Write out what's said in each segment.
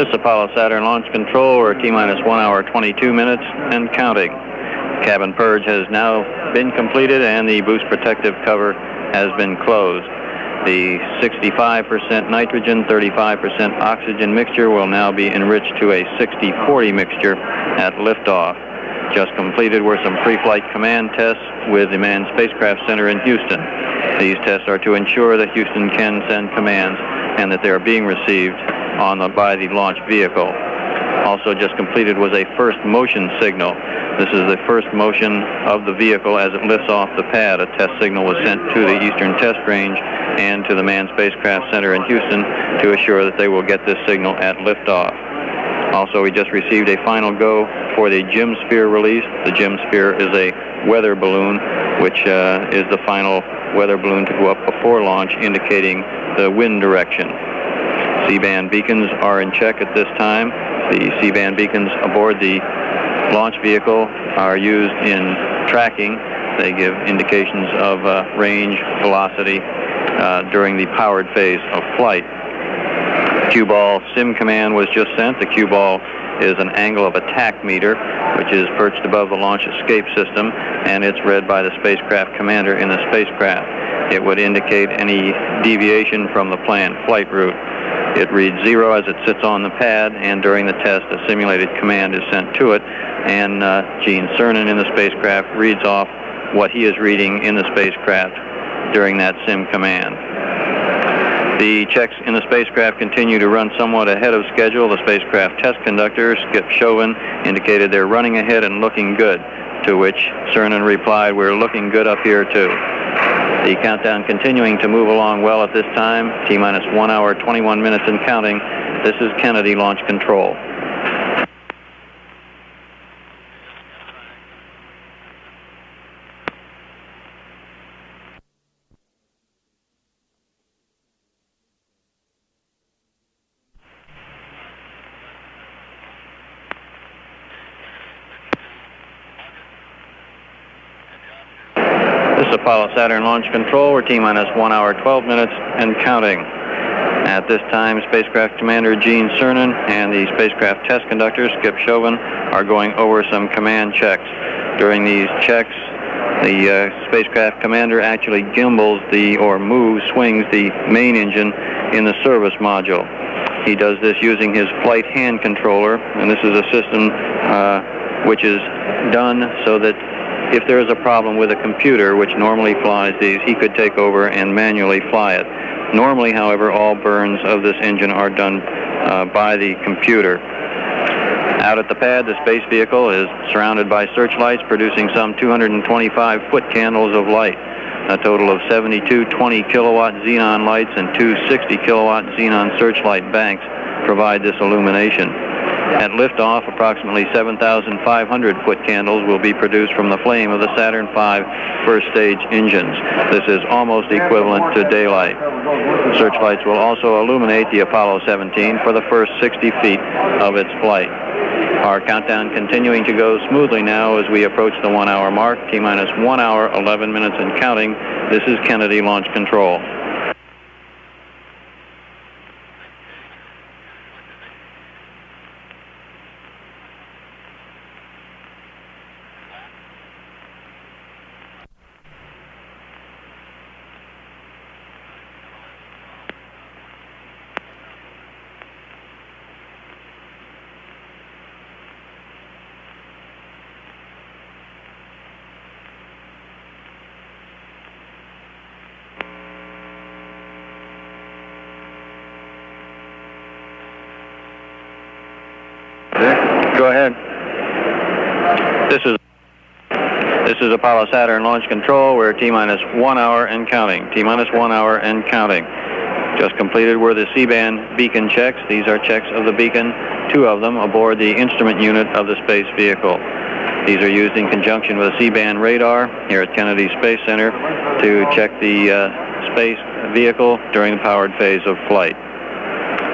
This is Apollo Saturn Launch Control. We're T-minus 1 hour, 22 minutes and counting. Cabin purge has now been completed and the boost protective cover has been closed. The 65% nitrogen, 35% oxygen mixture will now be enriched to a 60-40 mixture at liftoff. Just completed were some pre-flight command tests with the Manned Spacecraft Center in Houston. These tests are to ensure that Houston can send commands and that they are being received by the launch vehicle. Also just completed was a first motion signal. This is the first motion of the vehicle as it lifts off the pad. A test signal was sent to the Eastern Test Range and to the Manned Spacecraft Center in Houston to assure that they will get this signal at liftoff. Also, we just received a final go for the Gym Sphere release. The Gym Sphere is a weather balloon, which is the final weather balloon to go up before launch, indicating the wind direction. C-band beacons are in check at this time. The C-band beacons aboard the launch vehicle are used in tracking. They give indications of range, velocity during the powered phase of flight. Cue-ball sim command was just sent. The cue-ball is an angle of attack meter, which is perched above the launch escape system, and it's read by the spacecraft commander in the spacecraft. It would indicate any deviation from the planned flight route. It reads 0 as it sits on the pad, and during the test, a simulated command is sent to it, and Gene Cernan in the spacecraft reads off what he is reading in the spacecraft during that sim command. The checks in the spacecraft continue to run somewhat ahead of schedule. The spacecraft test conductor, Skip Chauvin, indicated they're running ahead and looking good, to which Cernan replied, "We're looking good up here too." The countdown continuing to move along well at this time. T-minus 1 hour, 21 minutes and counting. This is Kennedy Launch Control. Apollo Saturn Launch Control. We're T-minus 1 hour, 12 minutes and counting. At this time, Spacecraft Commander Gene Cernan and the spacecraft test conductor, Skip Chauvin, are going over some command checks. During these checks, the spacecraft commander actually gimbals swings the main engine in the service module. He does this using his flight hand controller, and this is a system which is done so that if there is a problem with a computer, which normally flies these, he could take over and manually fly it. Normally, however, all burns of this engine are done by the computer. Out at the pad, the space vehicle is surrounded by searchlights, producing some 225 foot candles of light. A total of 72 20-kilowatt xenon lights and two 60-kilowatt xenon searchlight banks provide this illumination. At liftoff, approximately 7,500 foot candles will be produced from the flame of the Saturn V first stage engines. This is almost equivalent to daylight. Searchlights will also illuminate the Apollo 17 for the first 60 feet of its flight. Our countdown continuing to go smoothly now as we approach the 1 hour mark. T-minus 1 hour, 11 minutes and counting. This is Kennedy Launch Control. Go ahead. This is Apollo Saturn Launch Control. We're T-minus 1 hour and counting. T-minus 1 hour and counting. Just completed were the C-band beacon checks. These are checks of the beacon, 2 of them aboard the instrument unit of the space vehicle. These are used in conjunction with a C-band radar here at Kennedy Space Center to check the space vehicle during the powered phase of flight.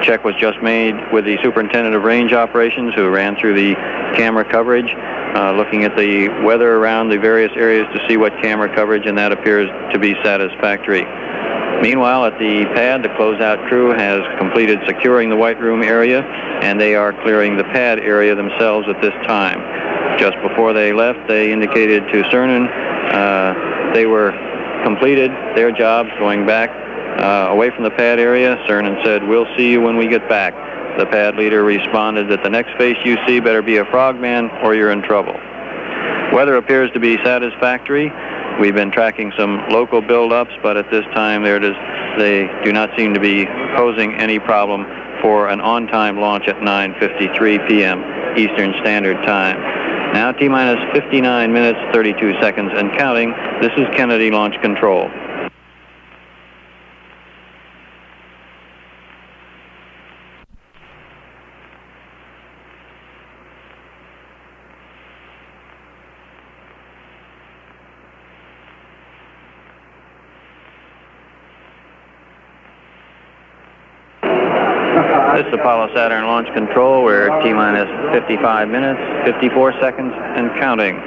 Check was just made with the Superintendent of Range Operations, who ran through the camera coverage, looking at the weather around the various areas to see what camera coverage, and that appears to be satisfactory. Meanwhile, at the pad, the closeout crew has completed securing the White Room area, and they are clearing the pad area themselves at this time. Just before they left, they indicated to Cernan they were completed their jobs going back away from the pad area. Cernan said, "We'll see you when we get back." The pad leader responded that the next face you see better be a frogman or you're in trouble. Weather appears to be satisfactory. We've been tracking some local buildups, but at this time they do not seem to be posing any problem for an on-time launch at 9:53 p.m. Eastern Standard Time. Now T-minus 59 minutes, 32 seconds and counting. This is Kennedy Launch Control. This is Apollo Saturn Launch Control. We're at T-minus 55 minutes, 54 seconds, and counting.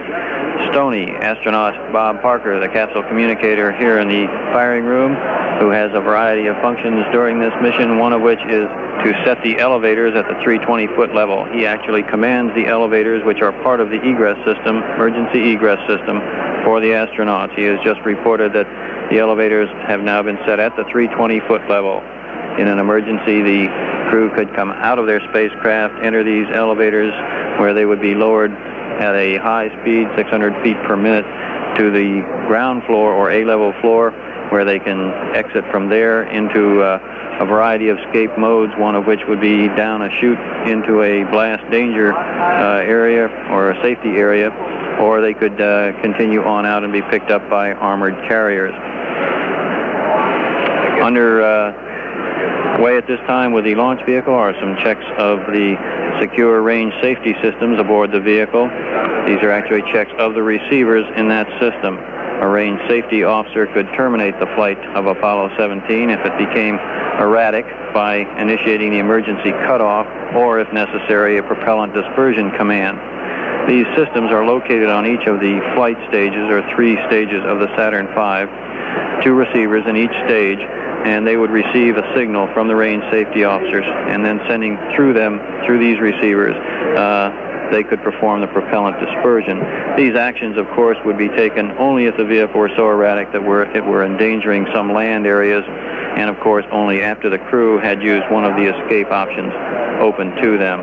Stony, astronaut Bob Parker, the capsule communicator here in the firing room, who has a variety of functions during this mission, one of which is to set the elevators at the 320-foot level. He actually commands the elevators, which are part of the egress system, emergency egress system for the astronauts. He has just reported that the elevators have now been set at the 320-foot level. In an emergency, the crew could come out of their spacecraft, enter these elevators where they would be lowered at a high speed, 600 feet per minute, to the ground floor or A-level floor, where they can exit from there into a variety of escape modes, one of which would be down a chute into a blast danger area or a safety area, or they could continue on out and be picked up by armored carriers. Underway at this time with the launch vehicle are some checks of the secure range safety systems aboard the vehicle. These are actually checks of the receivers in that system. A range safety officer could terminate the flight of Apollo 17 if it became erratic by initiating the emergency cutoff, or if necessary, a propellant dispersion command. These systems are located on each of the flight stages, or 3 stages of the Saturn V, 2 receivers in each stage, and they would receive a signal from the range safety officers, and then sending through these receivers, they could perform the propellant dispersion. These actions, of course, would be taken only if the vehicle were so erratic that it were endangering some land areas, and of course only after the crew had used one of the escape options open to them.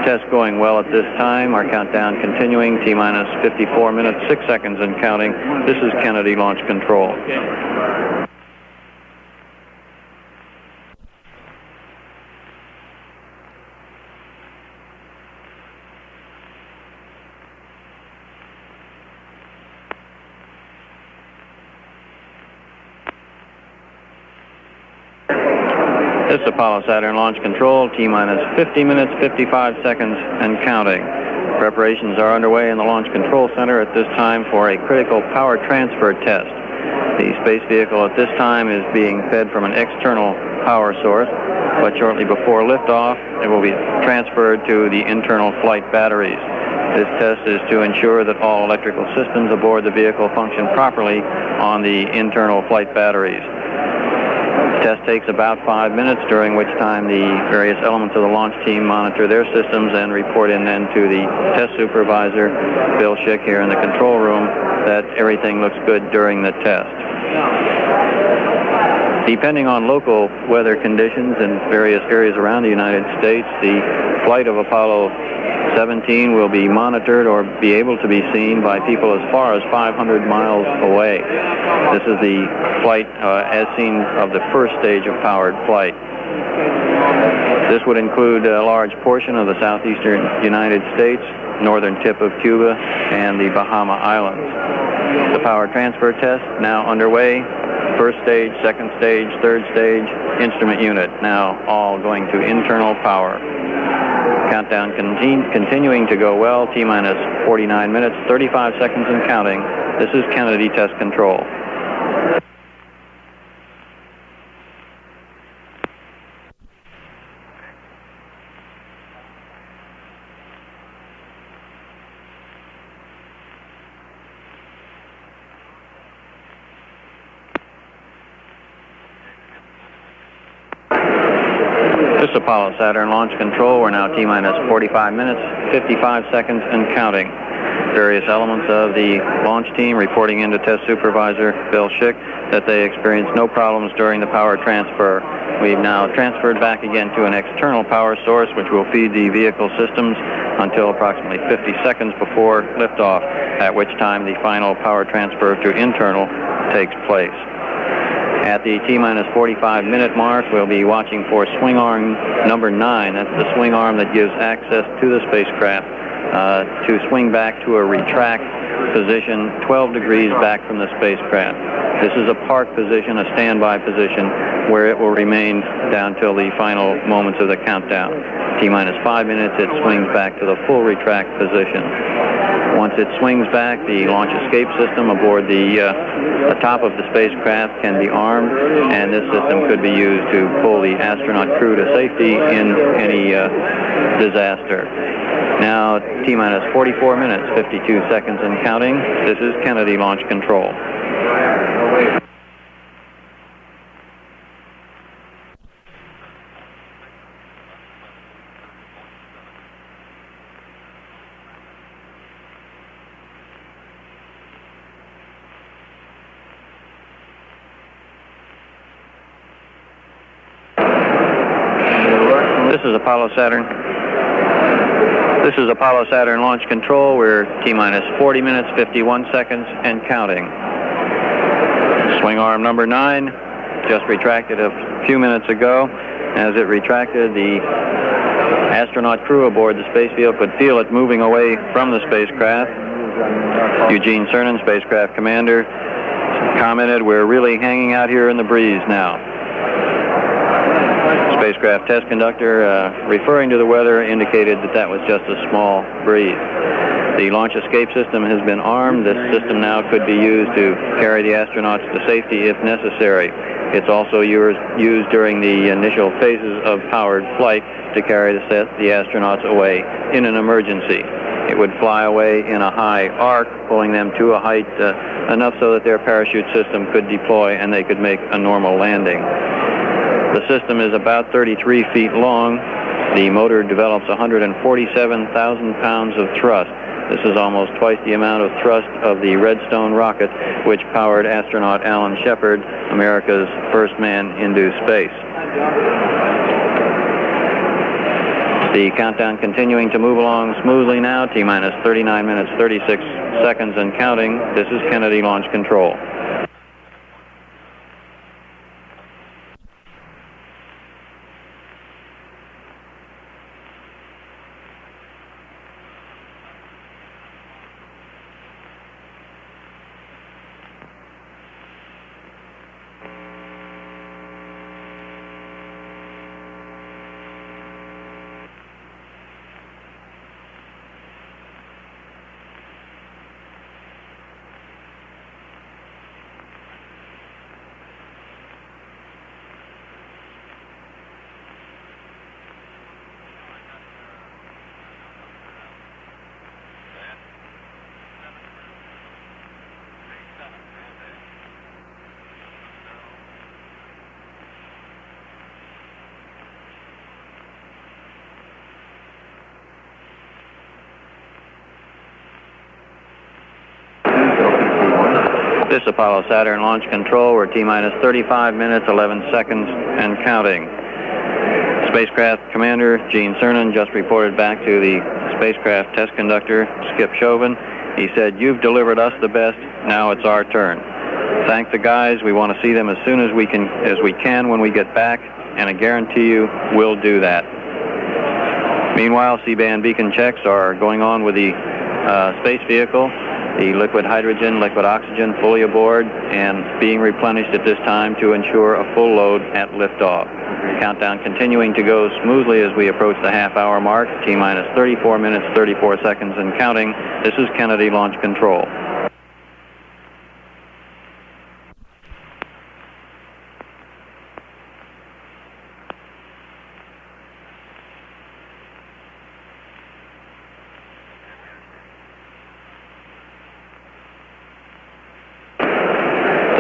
Test going well at this time. Our countdown continuing. T-minus 54 minutes, 6 seconds and counting. This is Kennedy Launch Control. This is Apollo Saturn Launch Control, T-minus 50 minutes, 55 seconds, and counting. Preparations are underway in the Launch Control Center at this time for a critical power transfer test. The space vehicle at this time is being fed from an external power source, but shortly before liftoff, it will be transferred to the internal flight batteries. This test is to ensure that all electrical systems aboard the vehicle function properly on the internal flight batteries. The test takes about 5 minutes, during which time the various elements of the launch team monitor their systems and report in then to the test supervisor, Bill Schick, here in the control room, that everything looks good during the test. Depending on local weather conditions in various areas around the United States, the flight of Apollo 17 will be monitored or be able to be seen by people as far as 500 miles away. This is the flight as seen of the first stage of powered flight. This would include a large portion of the southeastern United States, northern tip of Cuba, and the Bahama Islands. The power transfer test now underway. First stage, second stage, third stage, instrument unit now all going to internal power. Countdown continuing to go well. T-minus 49 minutes, 35 seconds and counting. This is Kennedy Test Control. This is Apollo Saturn Launch Control. We're now T-minus 45 minutes, 55 seconds, and counting. Various elements of the launch team reporting into Test Supervisor Bill Schick that they experienced no problems during the power transfer. We've now transferred back again to an external power source, which will feed the vehicle systems until approximately 50 seconds before liftoff, at which time the final power transfer to internal takes place. At the T-minus 45 minute mark, we'll be watching for swing arm number 9. That's the swing arm that gives access to the spacecraft to swing back to a retract position 12 degrees back from the spacecraft. This is a park position, a standby position, where it will remain down till the final moments of the countdown. T-minus 5 minutes, it swings back to the full retract position. Once it swings back, the launch escape system aboard the top of the spacecraft can be armed, and this system could be used to pull the astronaut crew to safety in any disaster. Now, T-minus 44 minutes, 52 seconds and counting. This is Kennedy Launch Control. This is Apollo Saturn. This is Apollo Saturn Launch Control. We're T-minus 40 minutes, 51 seconds, and counting. Swing arm number 9 just retracted a few minutes ago. As it retracted, the astronaut crew aboard the space vehicle could feel it moving away from the spacecraft. Eugene Cernan, spacecraft commander, commented, "We're really hanging out here in the breeze now." Spacecraft test conductor, referring to the weather, indicated that that was just a small breeze. The launch escape system has been armed. This system now could be used to carry the astronauts to safety if necessary. It's also used during the initial phases of powered flight to carry the astronauts away in an emergency. It would fly away in a high arc, pulling them to a height enough so that their parachute system could deploy and they could make a normal landing. The system is about 33 feet long. The motor develops 147,000 pounds of thrust. This is almost twice the amount of thrust of the Redstone rocket, which powered astronaut Alan Shepard, America's first man into space. The countdown continuing to move along smoothly now. T-minus 39 minutes, 36 seconds and counting. This is Kennedy Launch Control. This is Apollo Saturn Launch Control. We're T-minus 35 minutes, 11 seconds, and counting. Spacecraft Commander Gene Cernan just reported back to the spacecraft test conductor, Skip Chauvin. He said, "You've delivered us the best. Now it's our turn. Thank the guys. We want to see them as soon as we can when we get back, and I guarantee you we'll do that." Meanwhile, C-band beacon checks are going on with the space vehicle. The liquid hydrogen, liquid oxygen fully aboard and being replenished at this time to ensure a full load at liftoff. Countdown continuing to go smoothly as we approach the half-hour mark. T-minus 34 minutes, 34 seconds and counting. This is Kennedy Launch Control.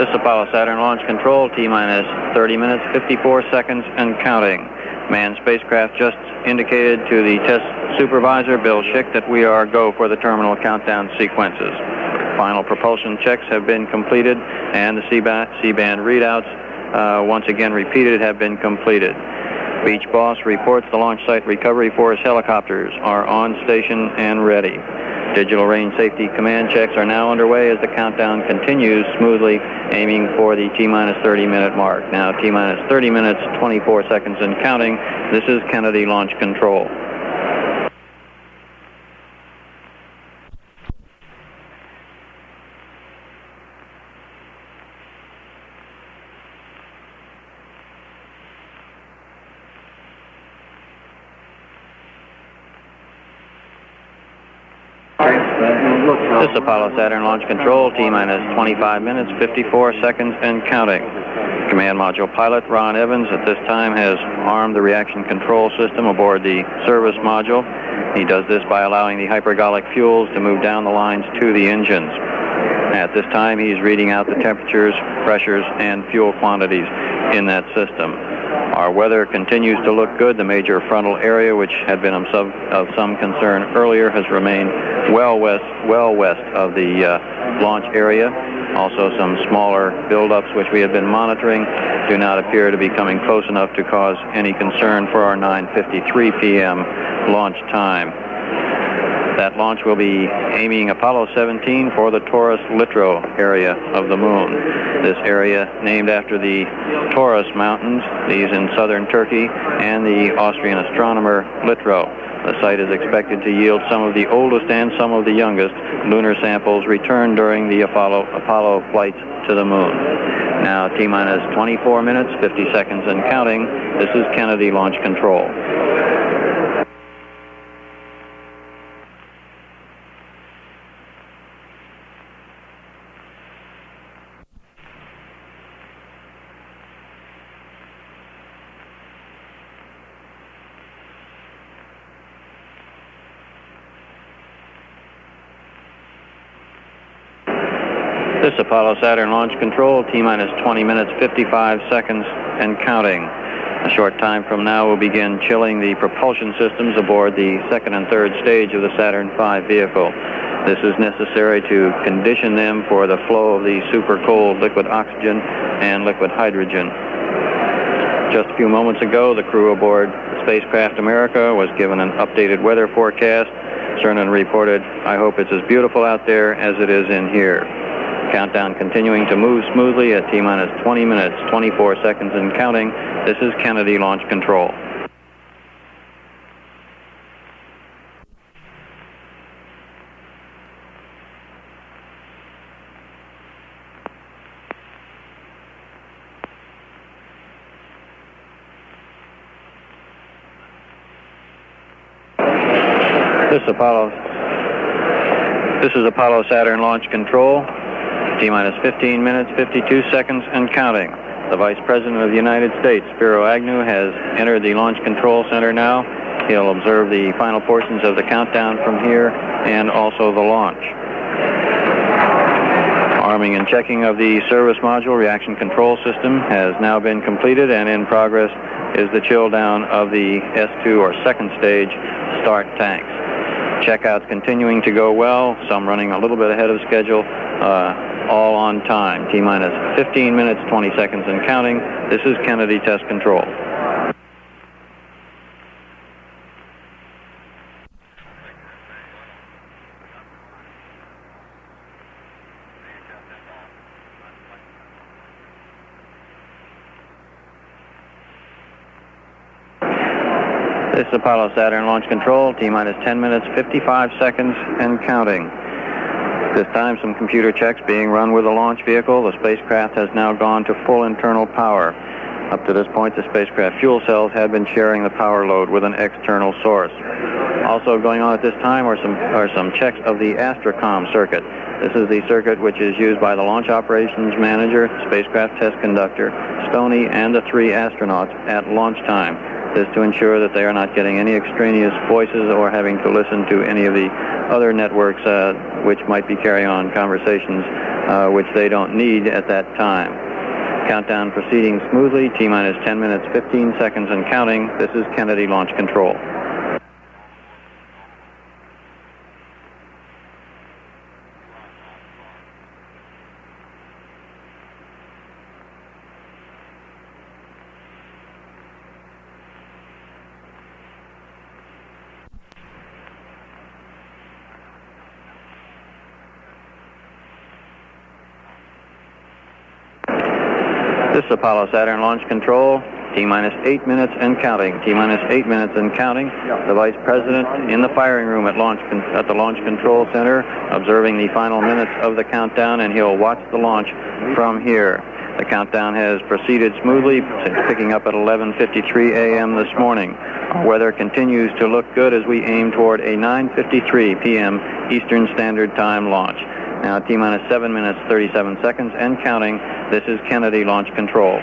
This is Apollo Saturn Launch Control, T-minus 30 minutes, 54 seconds, and counting. Manned spacecraft just indicated to the test supervisor, Bill Schick, that we are go for the terminal countdown sequences. Final propulsion checks have been completed, and the C-band readouts, once again repeated, have been completed. Beach Boss reports the launch site recovery force helicopters are on station and ready. Digital range safety command checks are now underway as the countdown continues smoothly, aiming for the T-minus 30-minute mark. Now T-minus 30 minutes, 24 seconds and counting. This is Kennedy Launch Control. This is Apollo Saturn Launch Control, T-minus 25 minutes, 54 seconds, and counting. Command Module pilot Ron Evans at this time has armed the reaction control system aboard the service module. He does this by allowing the hypergolic fuels to move down the lines to the engines. At this time, he's reading out the temperatures, pressures, and fuel quantities in that system. Our weather continues to look good. The major frontal area, which had been of some concern earlier, has remained well west of the launch area. Also, some smaller buildups, which we have been monitoring, do not appear to be coming close enough to cause any concern for our 9:53 p.m. launch time. That launch will be aiming Apollo 17 for the Taurus Littrow area of the moon. This area named after the Taurus Mountains, these in southern Turkey, and the Austrian astronomer Littrow. The site is expected to yield some of the oldest and some of the youngest lunar samples returned during the Apollo flights to the moon. Now T-minus 24 minutes, 50 seconds and counting. This is Kennedy Launch Control. This is Apollo Saturn Launch Control, T-minus 20 minutes, 55 seconds, and counting. A short time from now, we'll begin chilling the propulsion systems aboard the second and third stage of the Saturn V vehicle. This is necessary to condition them for the flow of the super cold liquid oxygen and liquid hydrogen. Just a few moments ago, the crew aboard Spacecraft America was given an updated weather forecast. Cernan reported, "I hope it's as beautiful out there as it is in here." Countdown continuing to move smoothly at T-minus 20 minutes, 24 seconds and counting. This is Kennedy Launch Control. This is Apollo Saturn Launch Control. T-minus 15 minutes, 52 seconds, and counting. The Vice President of the United States, Spiro Agnew, has entered the Launch Control Center now. He'll observe the final portions of the countdown from here and also the launch. Arming and checking of the service module reaction control system has now been completed, and in progress is the chill down of the S2 or second stage start tanks. Checkouts continuing to go well, some running a little bit ahead of schedule, all on time. T-minus 15 minutes, 20 seconds and counting. This is Kennedy Test Control. This is Apollo Saturn Launch Control, T-minus 10 minutes, 55 seconds and counting. This time, some computer checks being run with the launch vehicle. The spacecraft has now gone to full internal power. Up to this point, the spacecraft fuel cells had been sharing the power load with an external source. Also going on at this time are some checks of the Astrocom circuit. This is the circuit which is used by the launch operations manager, spacecraft test conductor, Stoney, and the 3 astronauts at launch time. This to ensure that they are not getting any extraneous voices or having to listen to any of the other networks which might be carrying on conversations which they don't need at that time. Countdown proceeding smoothly, T-minus 10 minutes, 15 seconds and counting. This is Kennedy Launch Control. This is Apollo Saturn Launch Control, T-minus 8 minutes and counting. T-minus 8 minutes and counting. The Vice President in the firing room at the Launch Control Center, observing the final minutes of the countdown, and he'll watch the launch from here. The countdown has proceeded smoothly, picking up at 11:53 a.m. this morning. Weather continues to look good as we aim toward a 9:53 p.m. Eastern Standard Time launch. Now T-minus 7 minutes, 37 seconds and counting. This is Kennedy Launch Control.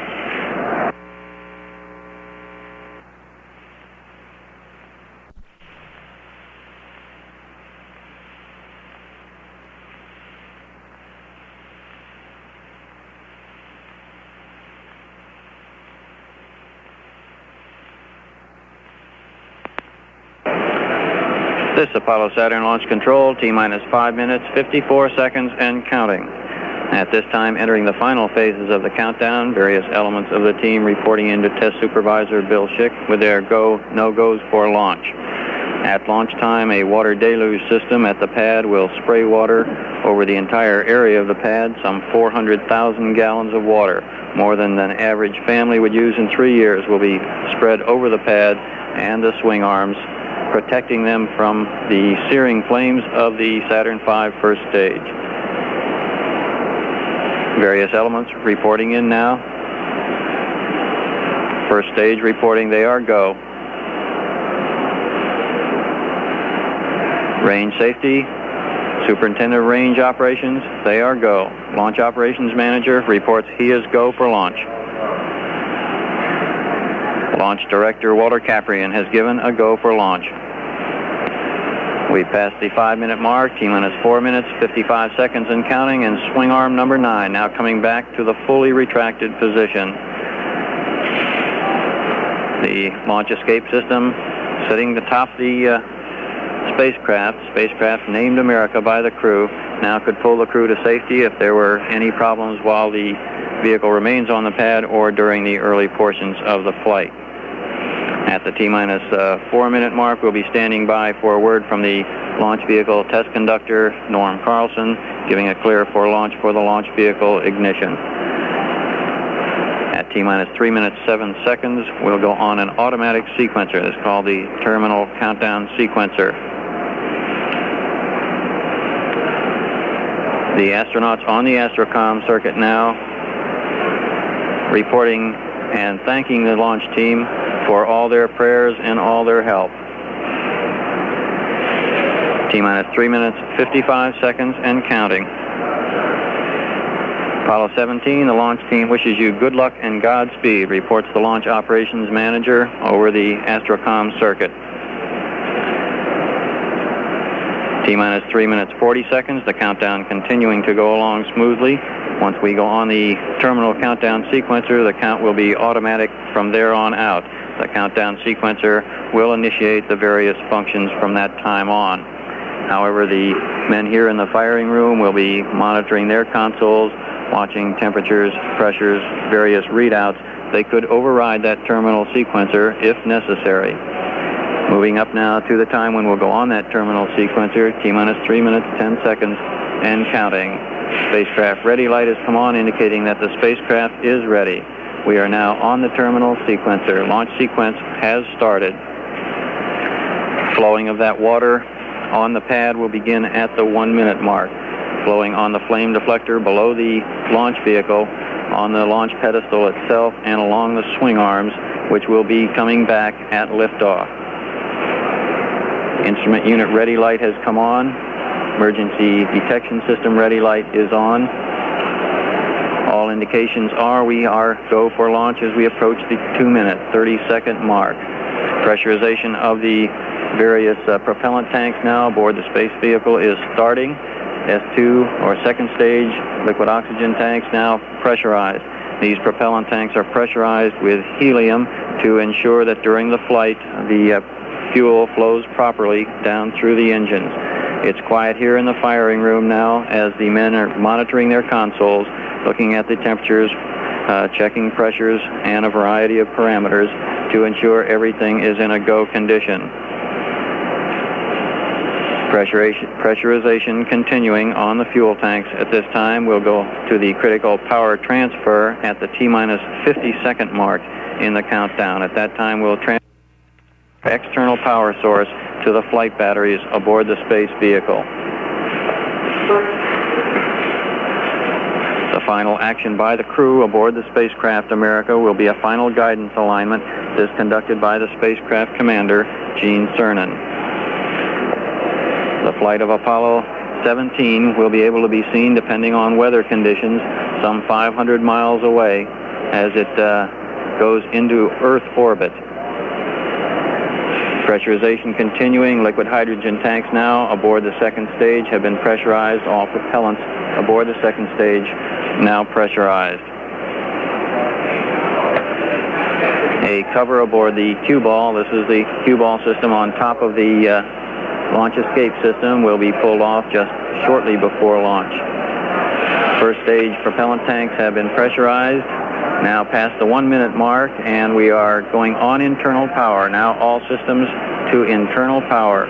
This is Apollo Saturn Launch Control, T-minus 5 minutes, 54 seconds and counting. At this time, entering the final phases of the countdown, various elements of the team reporting into Test Supervisor Bill Schick with their go, no-goes for launch. At launch time, a water deluge system at the pad will spray water over the entire area of the pad, some 400,000 gallons of water, more than an average family would use in 3 years, will be spread over the pad and the swing arms, protecting them from the searing flames of the Saturn V first stage. Various elements reporting in now. First stage reporting they are go. Range safety, Superintendent of Range Operations, they are go. Launch Operations Manager reports he is go for launch. Launch Director Walter Caprian has given a go for launch. We passed the 5-minute mark, T-minus 4 minutes, 55 seconds and counting, and swing arm number 9 now coming back to the fully retracted position. The launch escape system sitting atop the spacecraft named America by the crew, now could pull the crew to safety if there were any problems while the vehicle remains on the pad or during the early portions of the flight. At the T-minus 4-minute mark, we'll be standing by for a word from the launch vehicle test conductor, Norm Carlson, giving a clear for launch for the launch vehicle ignition. At T-minus 3 minutes, 7 seconds, we'll go on an automatic sequencer. It's called the Terminal Countdown Sequencer. The astronauts on the Astrocom circuit now, reporting and thanking the launch team for all their prayers and all their help. T-minus 3 minutes, 55 seconds and counting. Apollo 17, the launch team wishes you good luck and Godspeed, reports the Launch Operations Manager over the Astrocom circuit. T-minus 3 minutes, 40 seconds, the countdown continuing to go along smoothly. Once we go on the terminal countdown sequencer, the count will be automatic from there on out. The countdown sequencer will initiate the various functions from that time on. However, the men here in the firing room will be monitoring their consoles, watching temperatures, pressures, various readouts. They could override that terminal sequencer if necessary. Moving up now to the time when we'll go on that terminal sequencer, T-minus 3 minutes, 10 seconds, and counting. Spacecraft ready light has come on, indicating that the spacecraft is ready. We are now on the terminal sequencer. Launch sequence has started. Flowing of that water on the pad will begin at the 1-minute mark. Flowing on the flame deflector below the launch vehicle, on the launch pedestal itself, and along the swing arms, which will be coming back at liftoff. Instrument unit ready light has come on. Emergency detection system ready light is on. all indications are we are go for launch as we approach the 2-minute, 30-second mark. Pressurization of the various propellant tanks now aboard the space vehicle is starting. S2 or second stage liquid oxygen tanks now pressurized. These propellant tanks are pressurized with helium to ensure that during the flight the fuel flows properly down through the engines. It's quiet here in the firing room now as the men are monitoring their consoles, looking at the temperatures, checking pressures and a variety of parameters to ensure everything is in a go condition. Pressurization continuing on the fuel tanks. At this time, we'll go to the critical power transfer at the T-minus 50-second mark in the countdown. At that time, we'll transfer external power source to the flight batteries aboard the space vehicle. The final action by the crew aboard the spacecraft America will be a final guidance alignment. This conducted by the spacecraft commander, Gene Cernan. The flight of Apollo 17 will be able to be seen, depending on weather conditions, some 500 miles away as it goes into Earth orbit. Pressurization continuing. Liquid hydrogen tanks now aboard the second stage have been pressurized. All propellants aboard the second stage now pressurized. A cover aboard the cue ball. This is the cue ball system on top of the launch escape system will be pulled off just shortly before launch. First stage propellant tanks have been pressurized, now past the 1 minute mark, and we are going on internal power. Now all systems to internal power.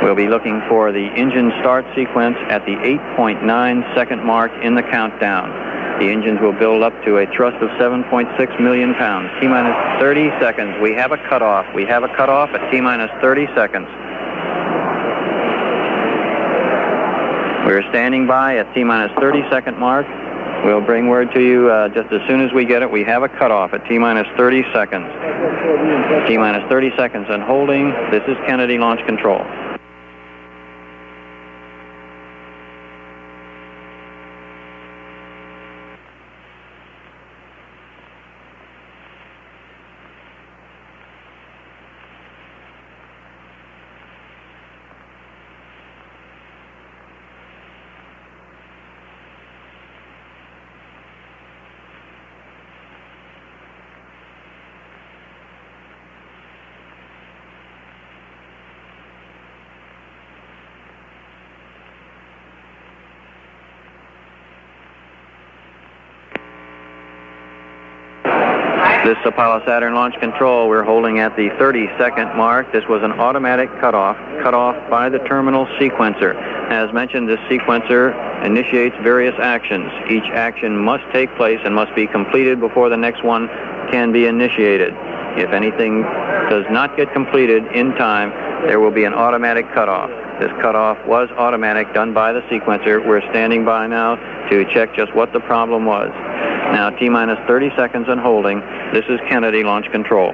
We'll be looking for the engine start sequence at the 8.9 second mark in the countdown. The engines will build up to a thrust of 7.6 million pounds. T-minus 30 seconds. We have a cutoff. We have a cutoff at T-minus 30 seconds. We're standing by at T-minus 30-second mark. We'll bring word to you just as soon as we get it. We have a cutoff at T-minus 30 seconds. T-minus 30 seconds and holding. This is Kennedy Launch Control. This Apollo Saturn Launch Control, we're holding at the 30-second mark. This was an automatic cutoff, cut off by the terminal sequencer. As mentioned, this sequencer initiates various actions. Each action must take place and must be completed before the next one can be initiated. If anything does not get completed in time, there will be an automatic cutoff. This cutoff was automatic, done by the sequencer. We're standing by now to check just what the problem was. Now T-minus 30 seconds and holding. This is Kennedy Launch Control.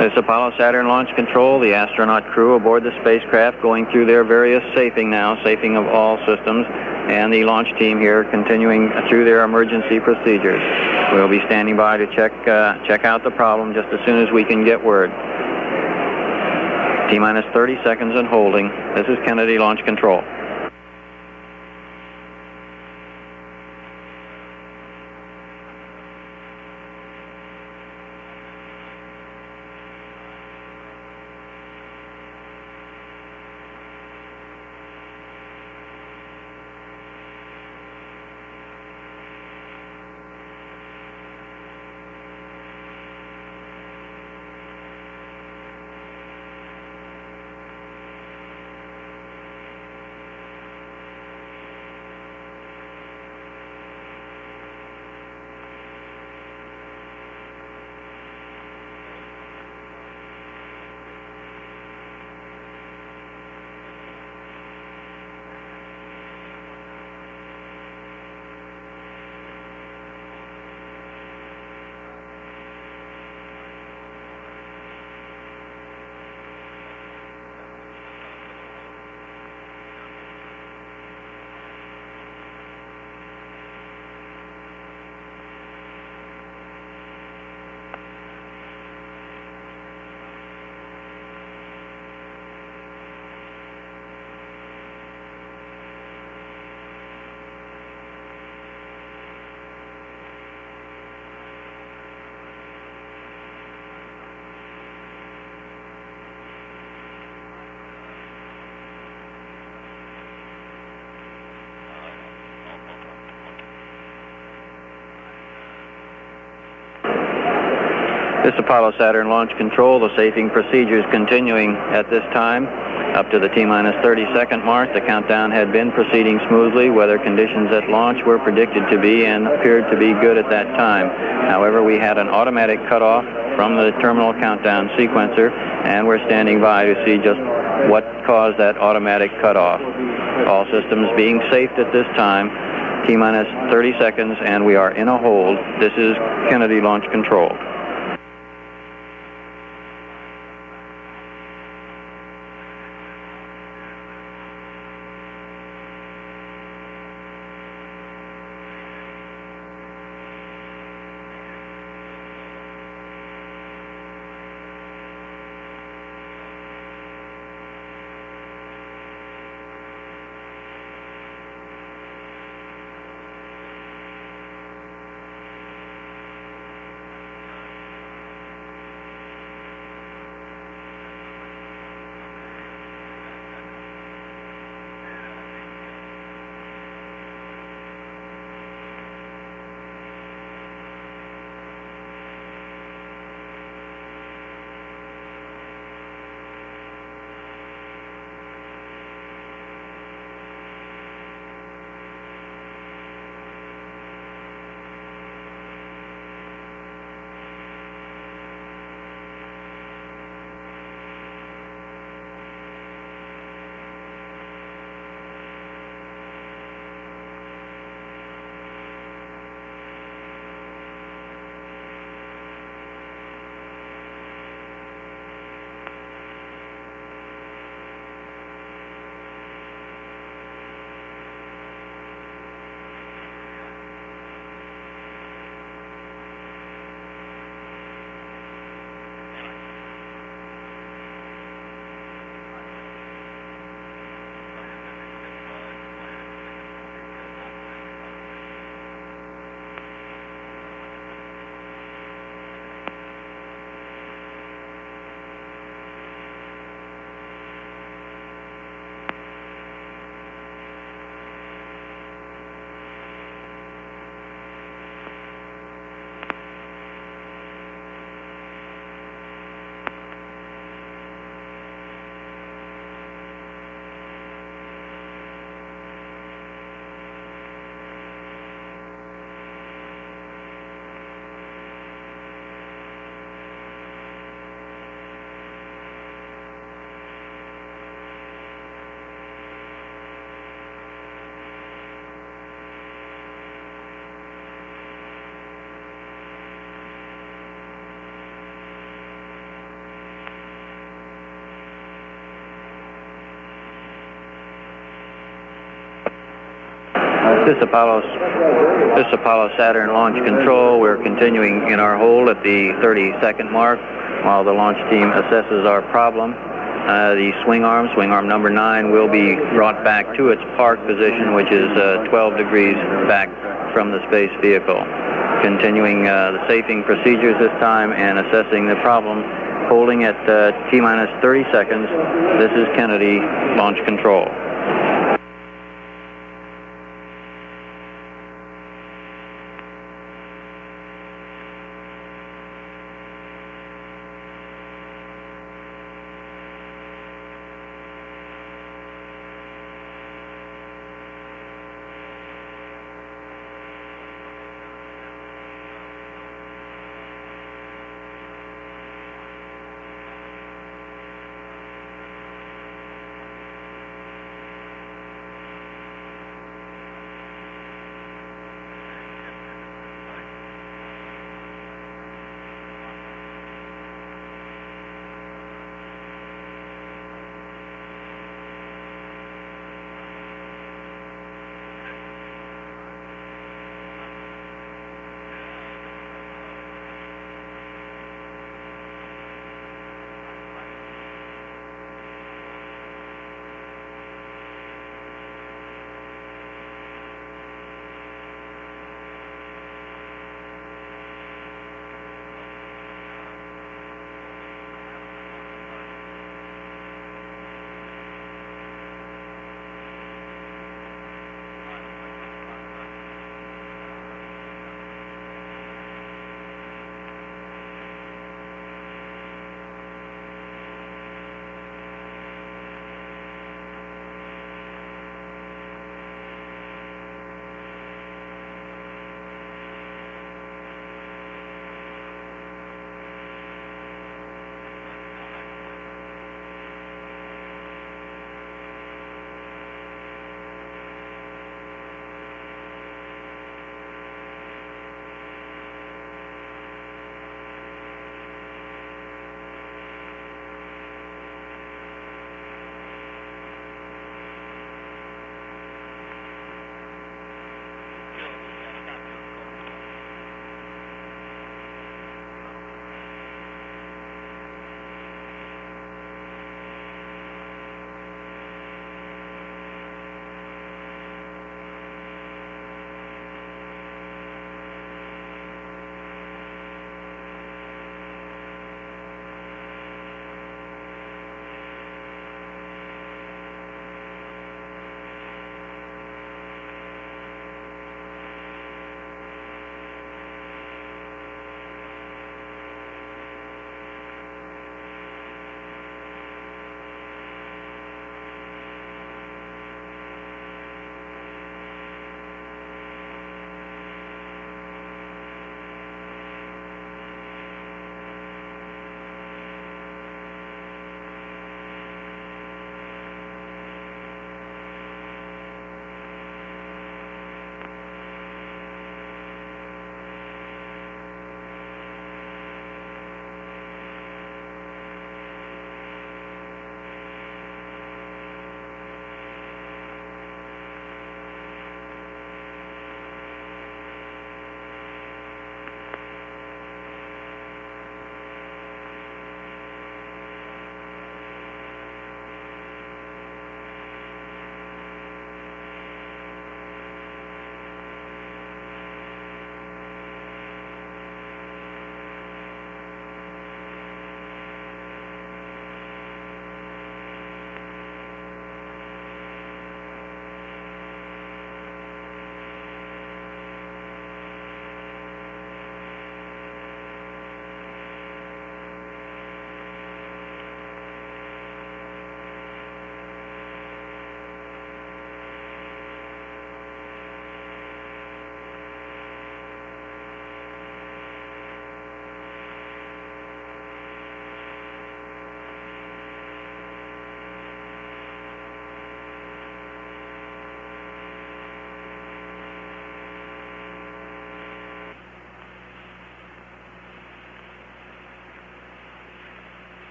This Apollo Saturn Launch Control, the astronaut crew aboard the spacecraft going through their various safing now, safing of all systems, and the launch team here continuing through their emergency procedures. We'll be standing by to check out the problem just as soon as we can get word. T-minus 30 seconds and holding. This is Kennedy Launch Control. This Apollo Saturn launch control, the safing procedures continuing at this time. Up to the T-minus 30-second mark, the countdown had been proceeding smoothly. Weather conditions at launch were predicted to be and appeared to be good at that time. However, we had an automatic cutoff from the terminal countdown sequencer, and we're standing by to see just what caused that automatic cutoff. All systems being safed at this time. T-minus 30 seconds, and we are in a hold. This is Kennedy Launch Control. This Apollo Saturn launch control, we're continuing in our hold at the 30-second mark while the launch team assesses our problem. The swing arm number 9, will be brought back to its park position, which is 12 degrees back from the space vehicle. Continuing the safing procedures this time and assessing the problem, holding at T-minus 30 seconds. This is Kennedy Launch Control.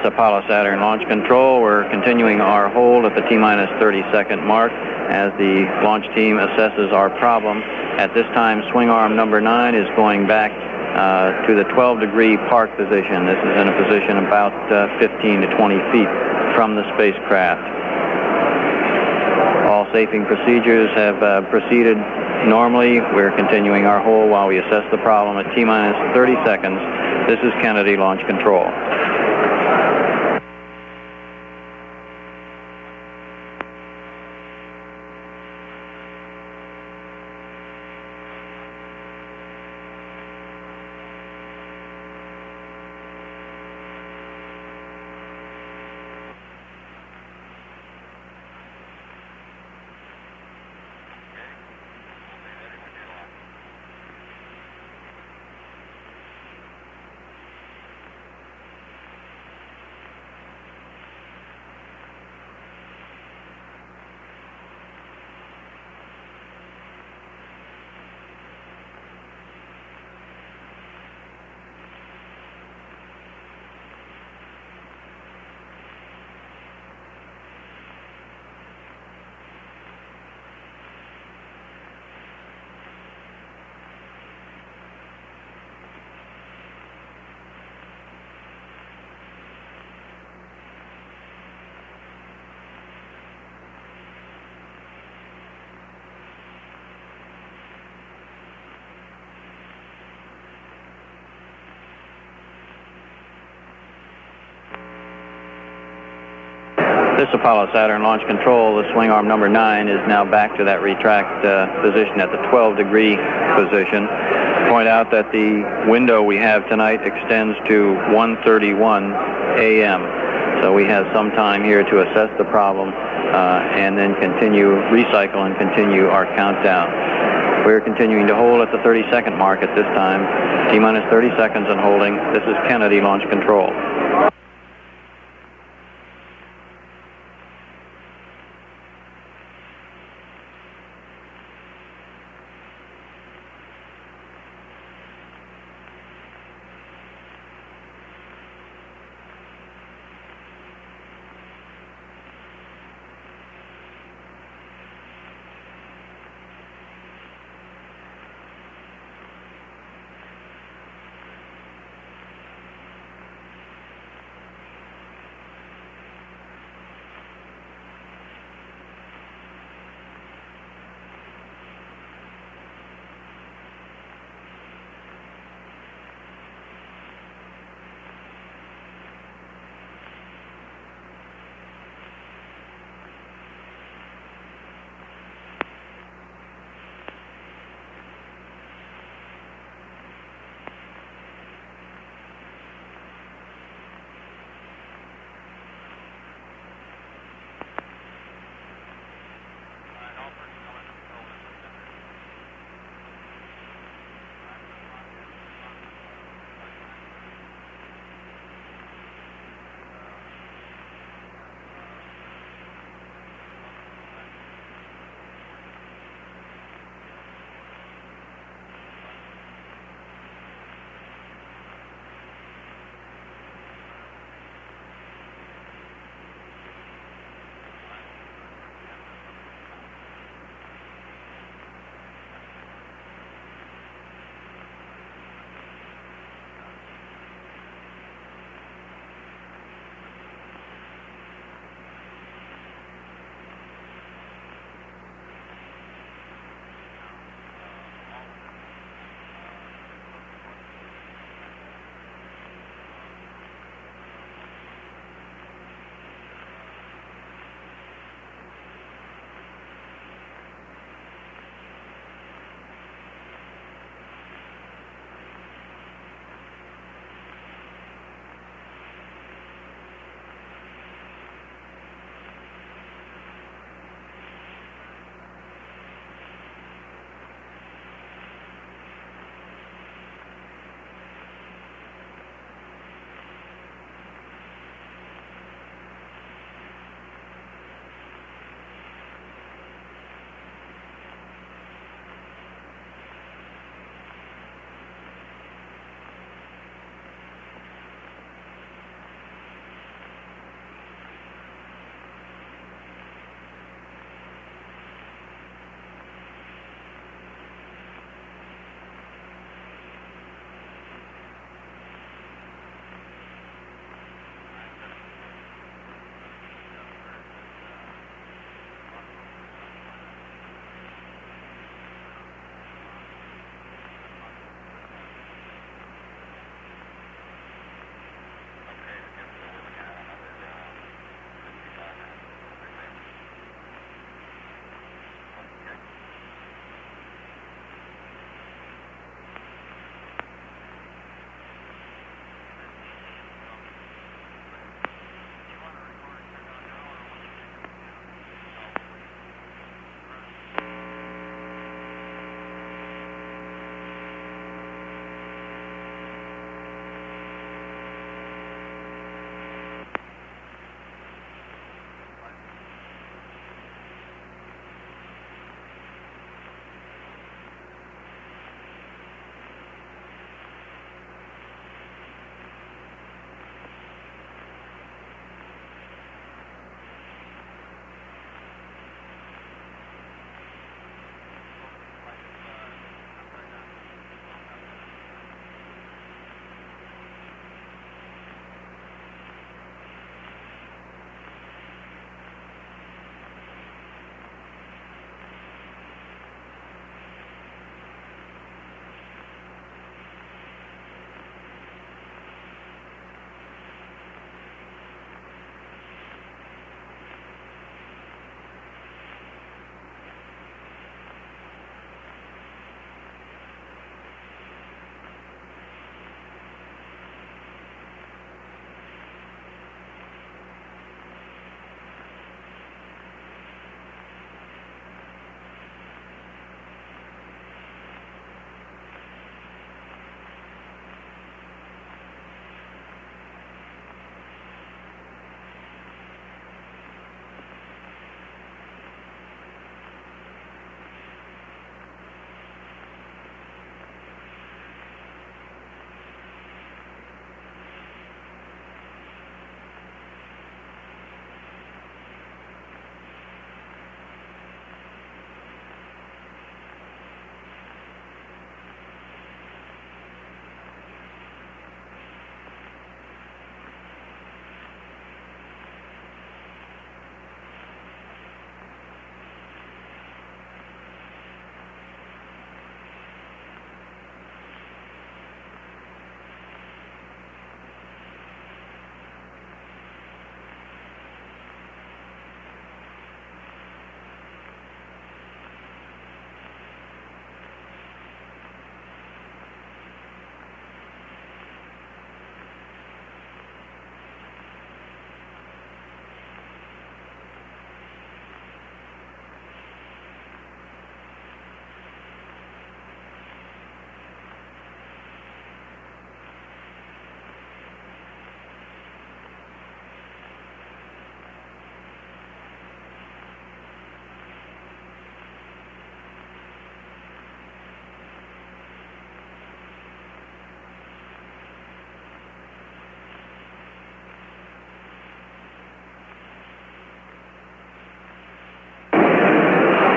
Apollo Saturn launch control. We're continuing our hold at the T-minus 30-second mark as the launch team assesses our problem. At this time, swing arm number 9 is going back to the 12-degree park position. This is in a position about 15 to 20 feet from the spacecraft. All safing procedures have proceeded normally. We're continuing our hold while we assess the problem at T-minus 30 seconds. This is Kennedy Launch Control. This Apollo Saturn launch control, the swing arm number 9 is now back to that retract position at the 12-degree position. Point out that the window we have tonight extends to 1:31 a.m. So we have some time here to assess the problem and then recycle and continue our countdown. We're continuing to hold at the 30-second mark at this time. T-minus 30 seconds and holding. This is Kennedy Launch Control.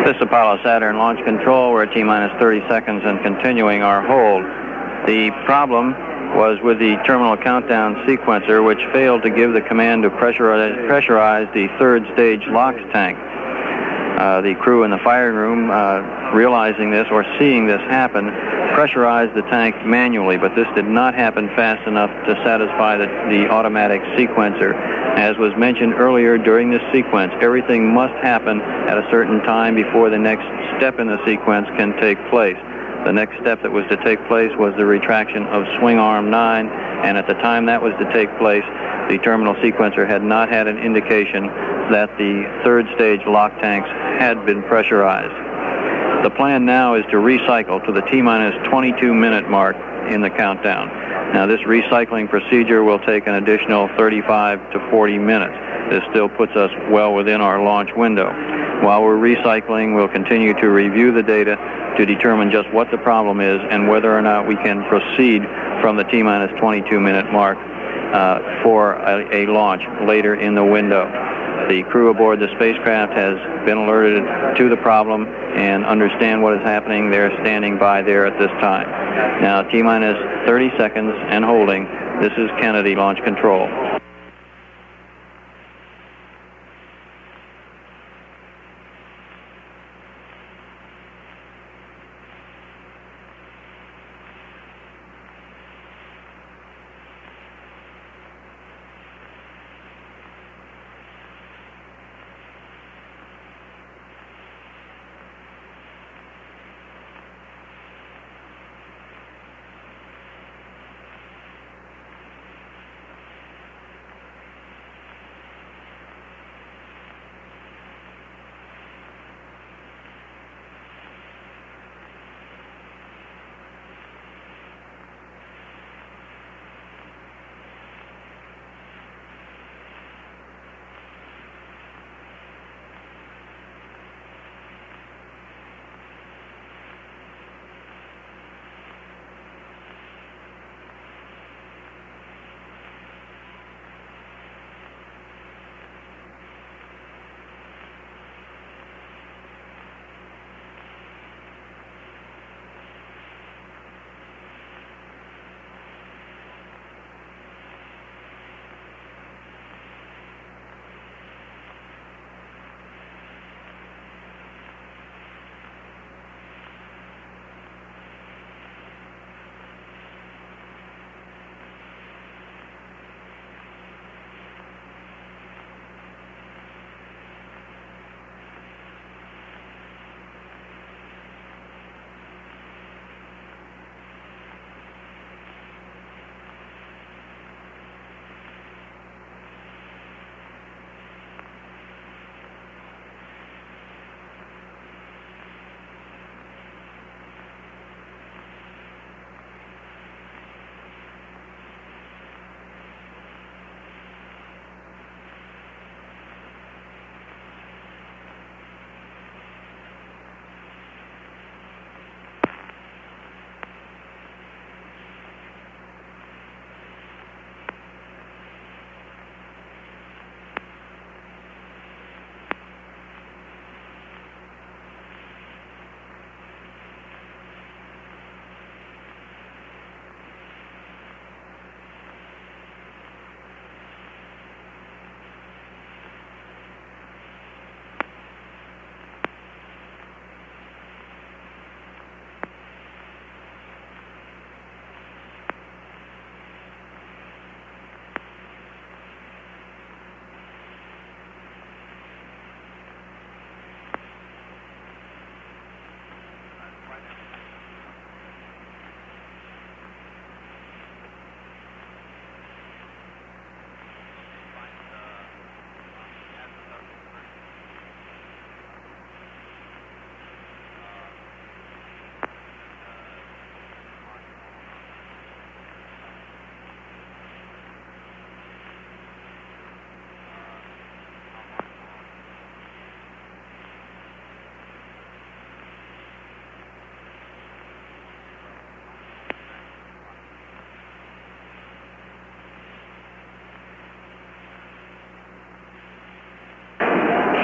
This Apollo Saturn launch control. We're at T-minus 30 seconds and continuing our hold. The problem was with the terminal countdown sequencer, which failed to give the command to pressurize the third stage LOX tank. The crew in the firing room, realizing this or seeing this happen, pressurized the tank manually, but this did not happen fast enough to satisfy the automatic sequencer. As was mentioned earlier, during this sequence, everything must happen at a certain time before the next step in the sequence can take place. The next step that was to take place was the retraction of swing arm 9, and at the time that was to take place, the terminal sequencer had not had an indication that the third stage lock tanks had been pressurized. The plan now is to recycle to the T-minus 22-minute mark in the countdown. Now, this recycling procedure will take an additional 35 to 40 minutes. This still puts us well within our launch window. While we're recycling, we'll continue to review the data to determine just what the problem is and whether or not we can proceed from the T-minus 22-minute mark for a launch later in the window. The crew aboard the spacecraft has been alerted to the problem and understand what is happening. They're standing by there at this time. Now, T-minus 30 seconds and holding. This is Kennedy Launch Control.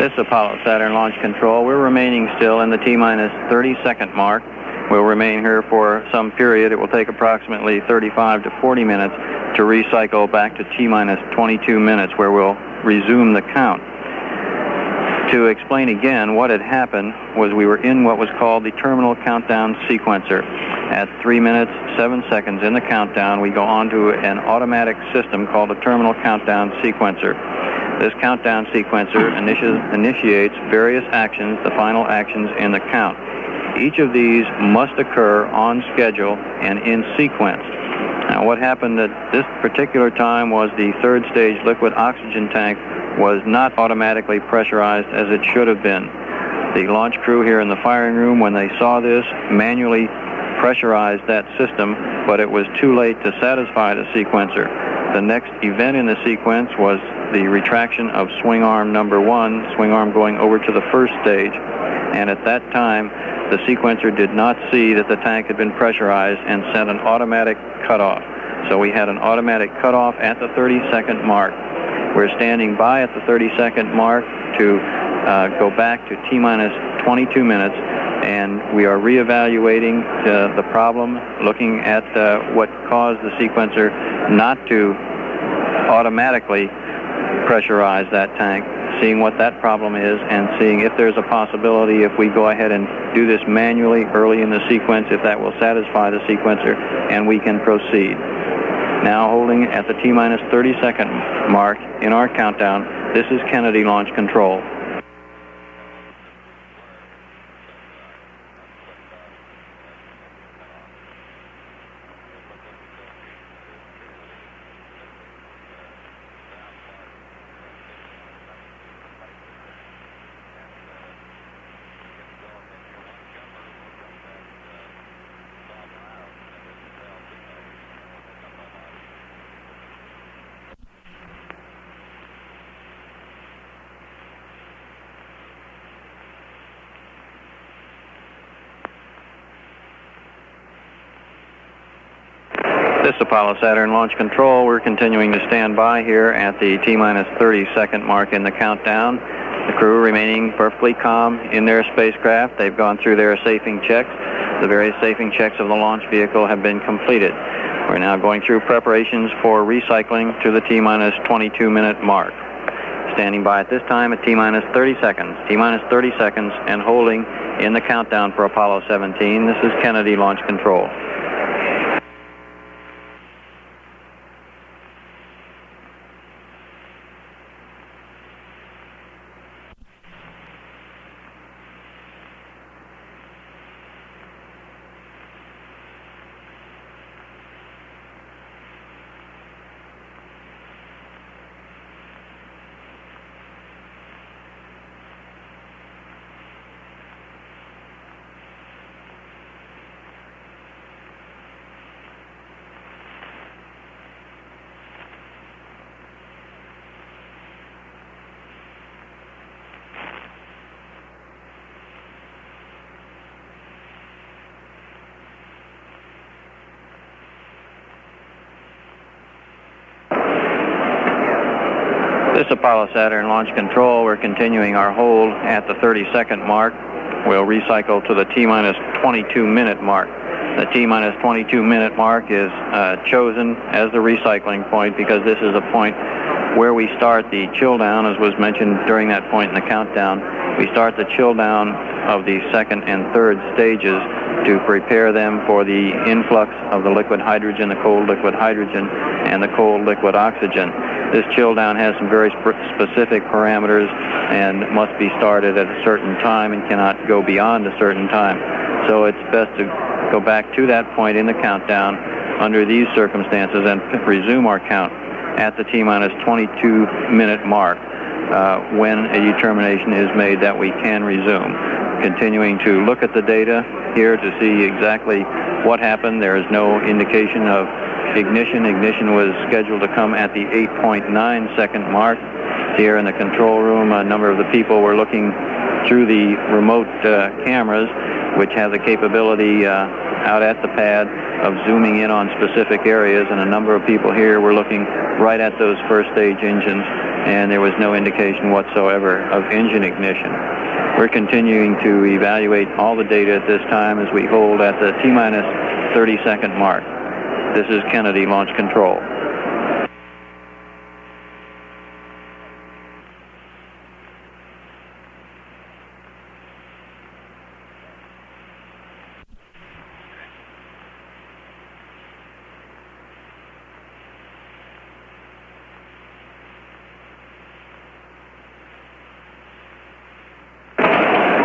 This Apollo Saturn launch control, we're remaining still in the T-minus 30-second mark. We'll remain here for some period. It will take approximately 35 to 40 minutes to recycle back to T-minus 22 minutes, where we'll resume the count. To explain again, what had happened was we were in what was called the terminal countdown sequencer. At 3 minutes, 7 seconds in the countdown, we go on to an automatic system called a terminal countdown sequencer. This countdown sequencer initiates various actions, the final actions in the count. Each of these must occur on schedule and in sequence. Now, what happened at this particular time was the third stage liquid oxygen tank was not automatically pressurized as it should have been. The launch crew here in the firing room, when they saw this, manually pressurized that system, but it was too late to satisfy the sequencer. The next event in the sequence was the retraction of swing arm number 1, swing arm going over to the first stage, and at that time the sequencer did not see that the tank had been pressurized and sent an automatic cutoff. So we had an automatic cutoff at the 30-second mark. We're standing by at the 30-second mark to go back to T-minus 22 minutes, and we are reevaluating the problem, looking at what caused the sequencer not to automatically pressurize that tank, seeing what that problem is, and seeing if there's a possibility if we go ahead and do this manually early in the sequence, if that will satisfy the sequencer, and we can proceed. Now holding at the T-minus 30-second mark in our countdown, this is Kennedy Launch Control. This Apollo Saturn Launch Control, we're continuing to stand by here at the T-minus 30-second mark in the countdown. The crew remaining perfectly calm in their spacecraft. They've gone through their safing checks. The various safing checks of the launch vehicle have been completed. We're now going through preparations for recycling to the T-minus 22-minute mark. Standing by at this time at T-minus 30 seconds. T-minus 30 seconds and holding in the countdown for Apollo 17. This is Kennedy Launch Control. This Apollo Saturn Launch Control, we're continuing our hold at the 30-second mark. We'll recycle to the T-minus 22-minute mark. The T-minus 22-minute mark is chosen as the recycling point because this is a point where we start the chill down, as was mentioned during that point in the countdown. We start the chill down of the second and third stages to prepare them for the influx of the liquid hydrogen, the cold liquid hydrogen, and the cold liquid oxygen. This chill down has some very specific parameters and must be started at a certain time and cannot go beyond a certain time. So it's best to go back to that point in the countdown under these circumstances and resume our count at the T-minus 22-minute mark when a determination is made that we can resume. Continuing to look at the data here to see exactly what happened. There is no indication of ignition. Ignition was scheduled to come at the 8.9-second mark. Here in the control room, a number of the people were looking through the remote cameras, which have the capability out at the pad of zooming in on specific areas, and a number of people here were looking right at those first stage engines and there was no indication whatsoever of engine ignition. We're continuing to evaluate all the data at this time as we hold at the T-minus 30-second mark. This is Kennedy Launch Control.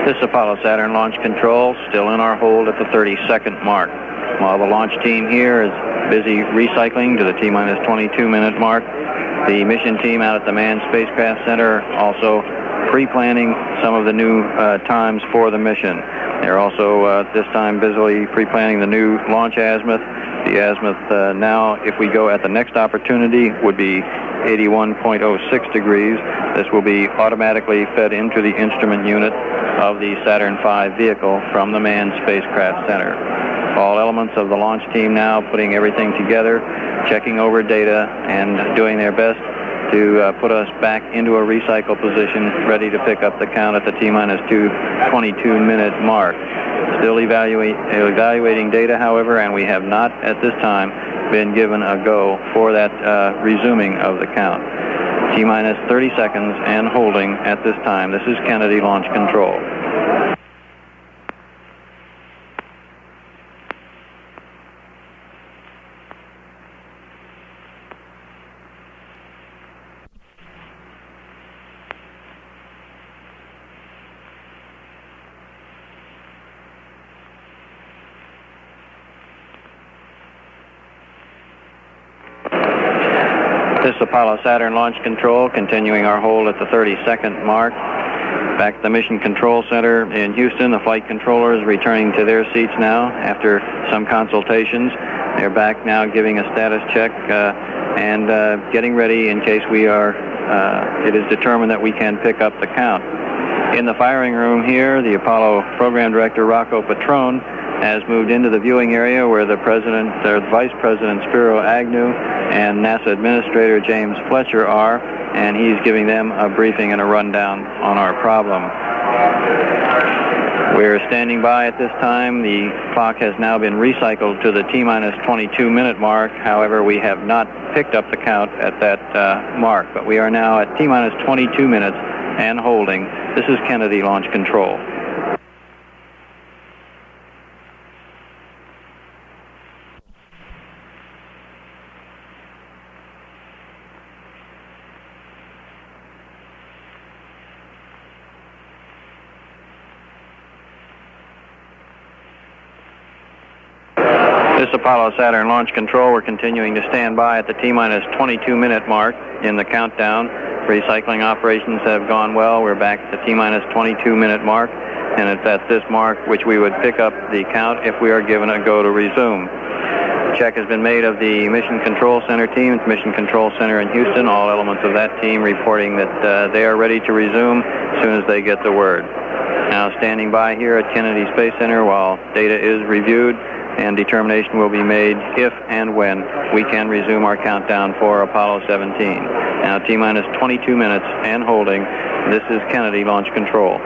This Apollo Saturn Launch Control still in our hold at the 30-second mark. While the launch team here is busy recycling to the T-minus 22-minute mark, the mission team out at the Manned Spacecraft Center also pre-planning some of the new times for the mission. They're also this time busily pre-planning the new launch azimuth. The azimuth now, if we go at the next opportunity, would be 81.06 degrees. This will be automatically fed into the instrument unit of the Saturn V vehicle from the Manned Spacecraft Center. All elements of the launch team now putting everything together, checking over data, and doing their best to put us back into a recycle position, ready to pick up the count at the T-minus 22-minute mark. Still evaluating data, however, and we have not at this time been given a go for that resuming of the count. T-minus 30 seconds and holding at this time. This is Kennedy Launch Control. This Apollo Saturn Launch Control, continuing our hold at the 30-second mark. Back at the Mission Control Center in Houston, the flight controllers returning to their seats now after some consultations. They're back now giving a status check and getting ready in case it is determined that we can pick up the count. In the firing room here, the Apollo Program Director, Rocco Petrone, has moved into the viewing area where the Vice President Spiro Agnew and NASA Administrator James Fletcher are, and he's giving them a briefing and a rundown on our problem. We're standing by at this time. The clock has now been recycled to the T-minus 22-minute mark. However, we have not picked up the count at that mark, but we are now at T-minus 22 minutes and holding. This is Kennedy Launch Control. This Apollo Saturn Launch Control, we're continuing to stand by at the T-minus 22-minute mark in the countdown. Recycling operations have gone well. We're back at the T-minus 22-minute mark, and it's at this mark which we would pick up the count if we are given a go to resume. The check has been made of the Mission Control Center team. It's Mission Control Center in Houston. All elements of that team reporting that they are ready to resume as soon as they get the word. Now standing by here at Kennedy Space Center while data is reviewed, and determination will be made if and when we can resume our countdown for Apollo 17. Now T-minus 22 minutes and holding. This is Kennedy Launch Control.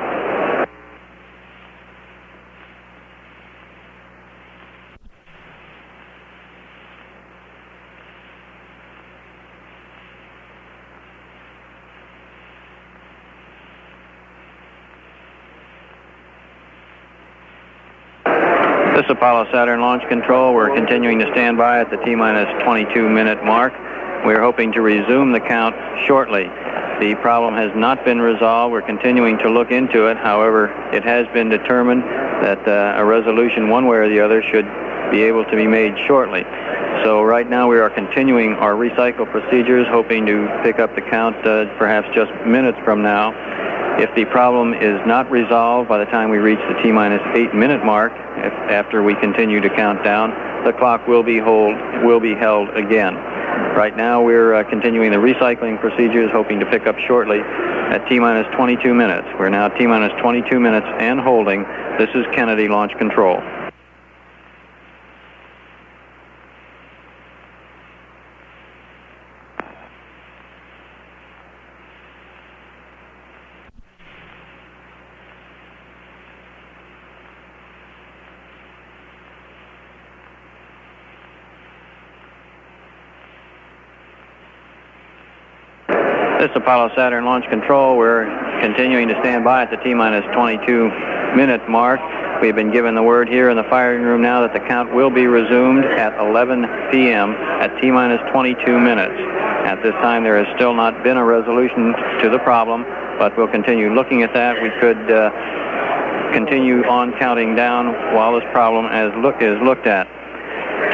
This Apollo Saturn Launch Control, we're continuing to stand by at the T-minus 22-minute mark. We're hoping to resume the count shortly. The problem has not been resolved. We're continuing to look into it. However, it has been determined that a resolution one way or the other should be able to be made shortly. So right now we are continuing our recycle procedures, hoping to pick up the count perhaps just minutes from now. If the problem is not resolved by the time we reach the T-minus 8-minute mark, after we continue to count down, the clock will be held again. Right now we're continuing the recycling procedures, hoping to pick up shortly at T-minus 22 minutes. We're now T-minus 22 minutes and holding. This is Kennedy Launch Control. This is Apollo Saturn Launch Control. We're continuing to stand by at the T-minus 22-minute mark. We've been given the word here in the firing room now that the count will be resumed at 11 p.m. at T-minus 22 minutes. At this time, there has still not been a resolution to the problem, but we'll continue looking at that. We could continue on counting down while this problem is looked at.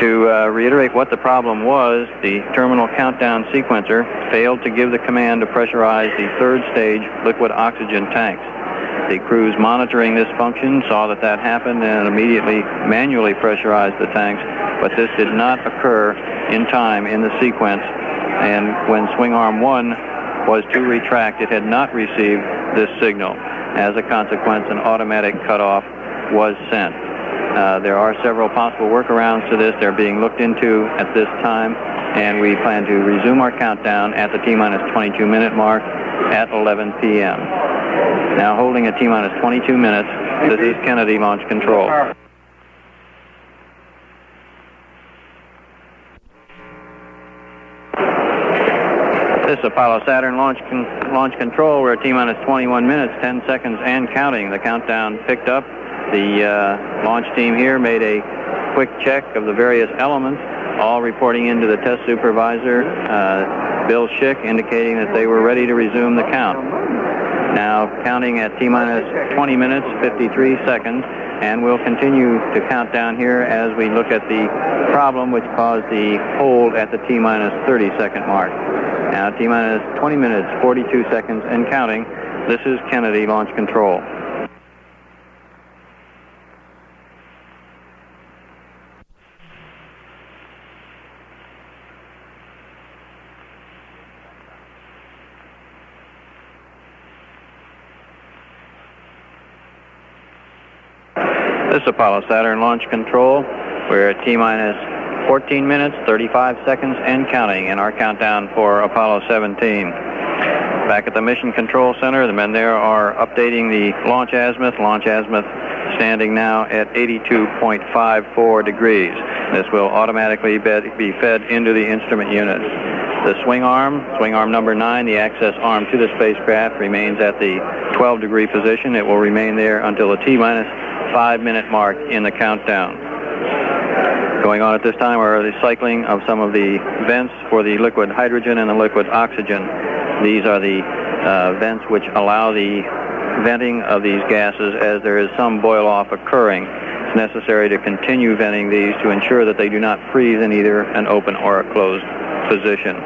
To reiterate what the problem was, the terminal countdown sequencer failed to give the command to pressurize the third stage liquid oxygen tanks. The crews monitoring this function saw that happened and immediately manually pressurized the tanks, but this did not occur in time in the sequence, and when swing arm 1 was to retract, it had not received this signal. As a consequence, an automatic cutoff was sent. There are several possible workarounds to this. They're being looked into at this time, and we plan to resume our countdown at the T-minus 22-minute mark at 11 p.m. Now holding at T-minus 22 minutes, this is Kennedy Launch Control. This is Apollo Saturn Launch Control. We're at T-minus 21 minutes, 10 seconds, and counting. The countdown picked up. The launch team here made a quick check of the various elements, all reporting into the test supervisor, Bill Schick, indicating that they were ready to resume the count. Now counting at T-minus 20 minutes, 53 seconds, and we'll continue to count down here as we look at the problem which caused the hold at the T-minus 30-second mark. Now T-minus 20 minutes, 42 seconds, and counting. This is Kennedy Launch Control. This is Apollo Saturn Launch Control. We're at T-minus 14 minutes, 35 seconds, and counting in our countdown for Apollo 17. Back at the Mission Control Center, the men there are updating the launch azimuth. Launch azimuth standing now at 82.54 degrees. This will automatically be fed into the instrument unit. The swing arm number 9, the access arm to the spacecraft, remains at the 12-degree position. It will remain there until the T-minus 5-minute mark in the countdown. Going on at this time are the cycling of some of the vents for the liquid hydrogen and the liquid oxygen. These are the vents which allow the venting of these gases as there is some boil-off occurring. It's necessary to continue venting these to ensure that they do not freeze in either an open or a closed position.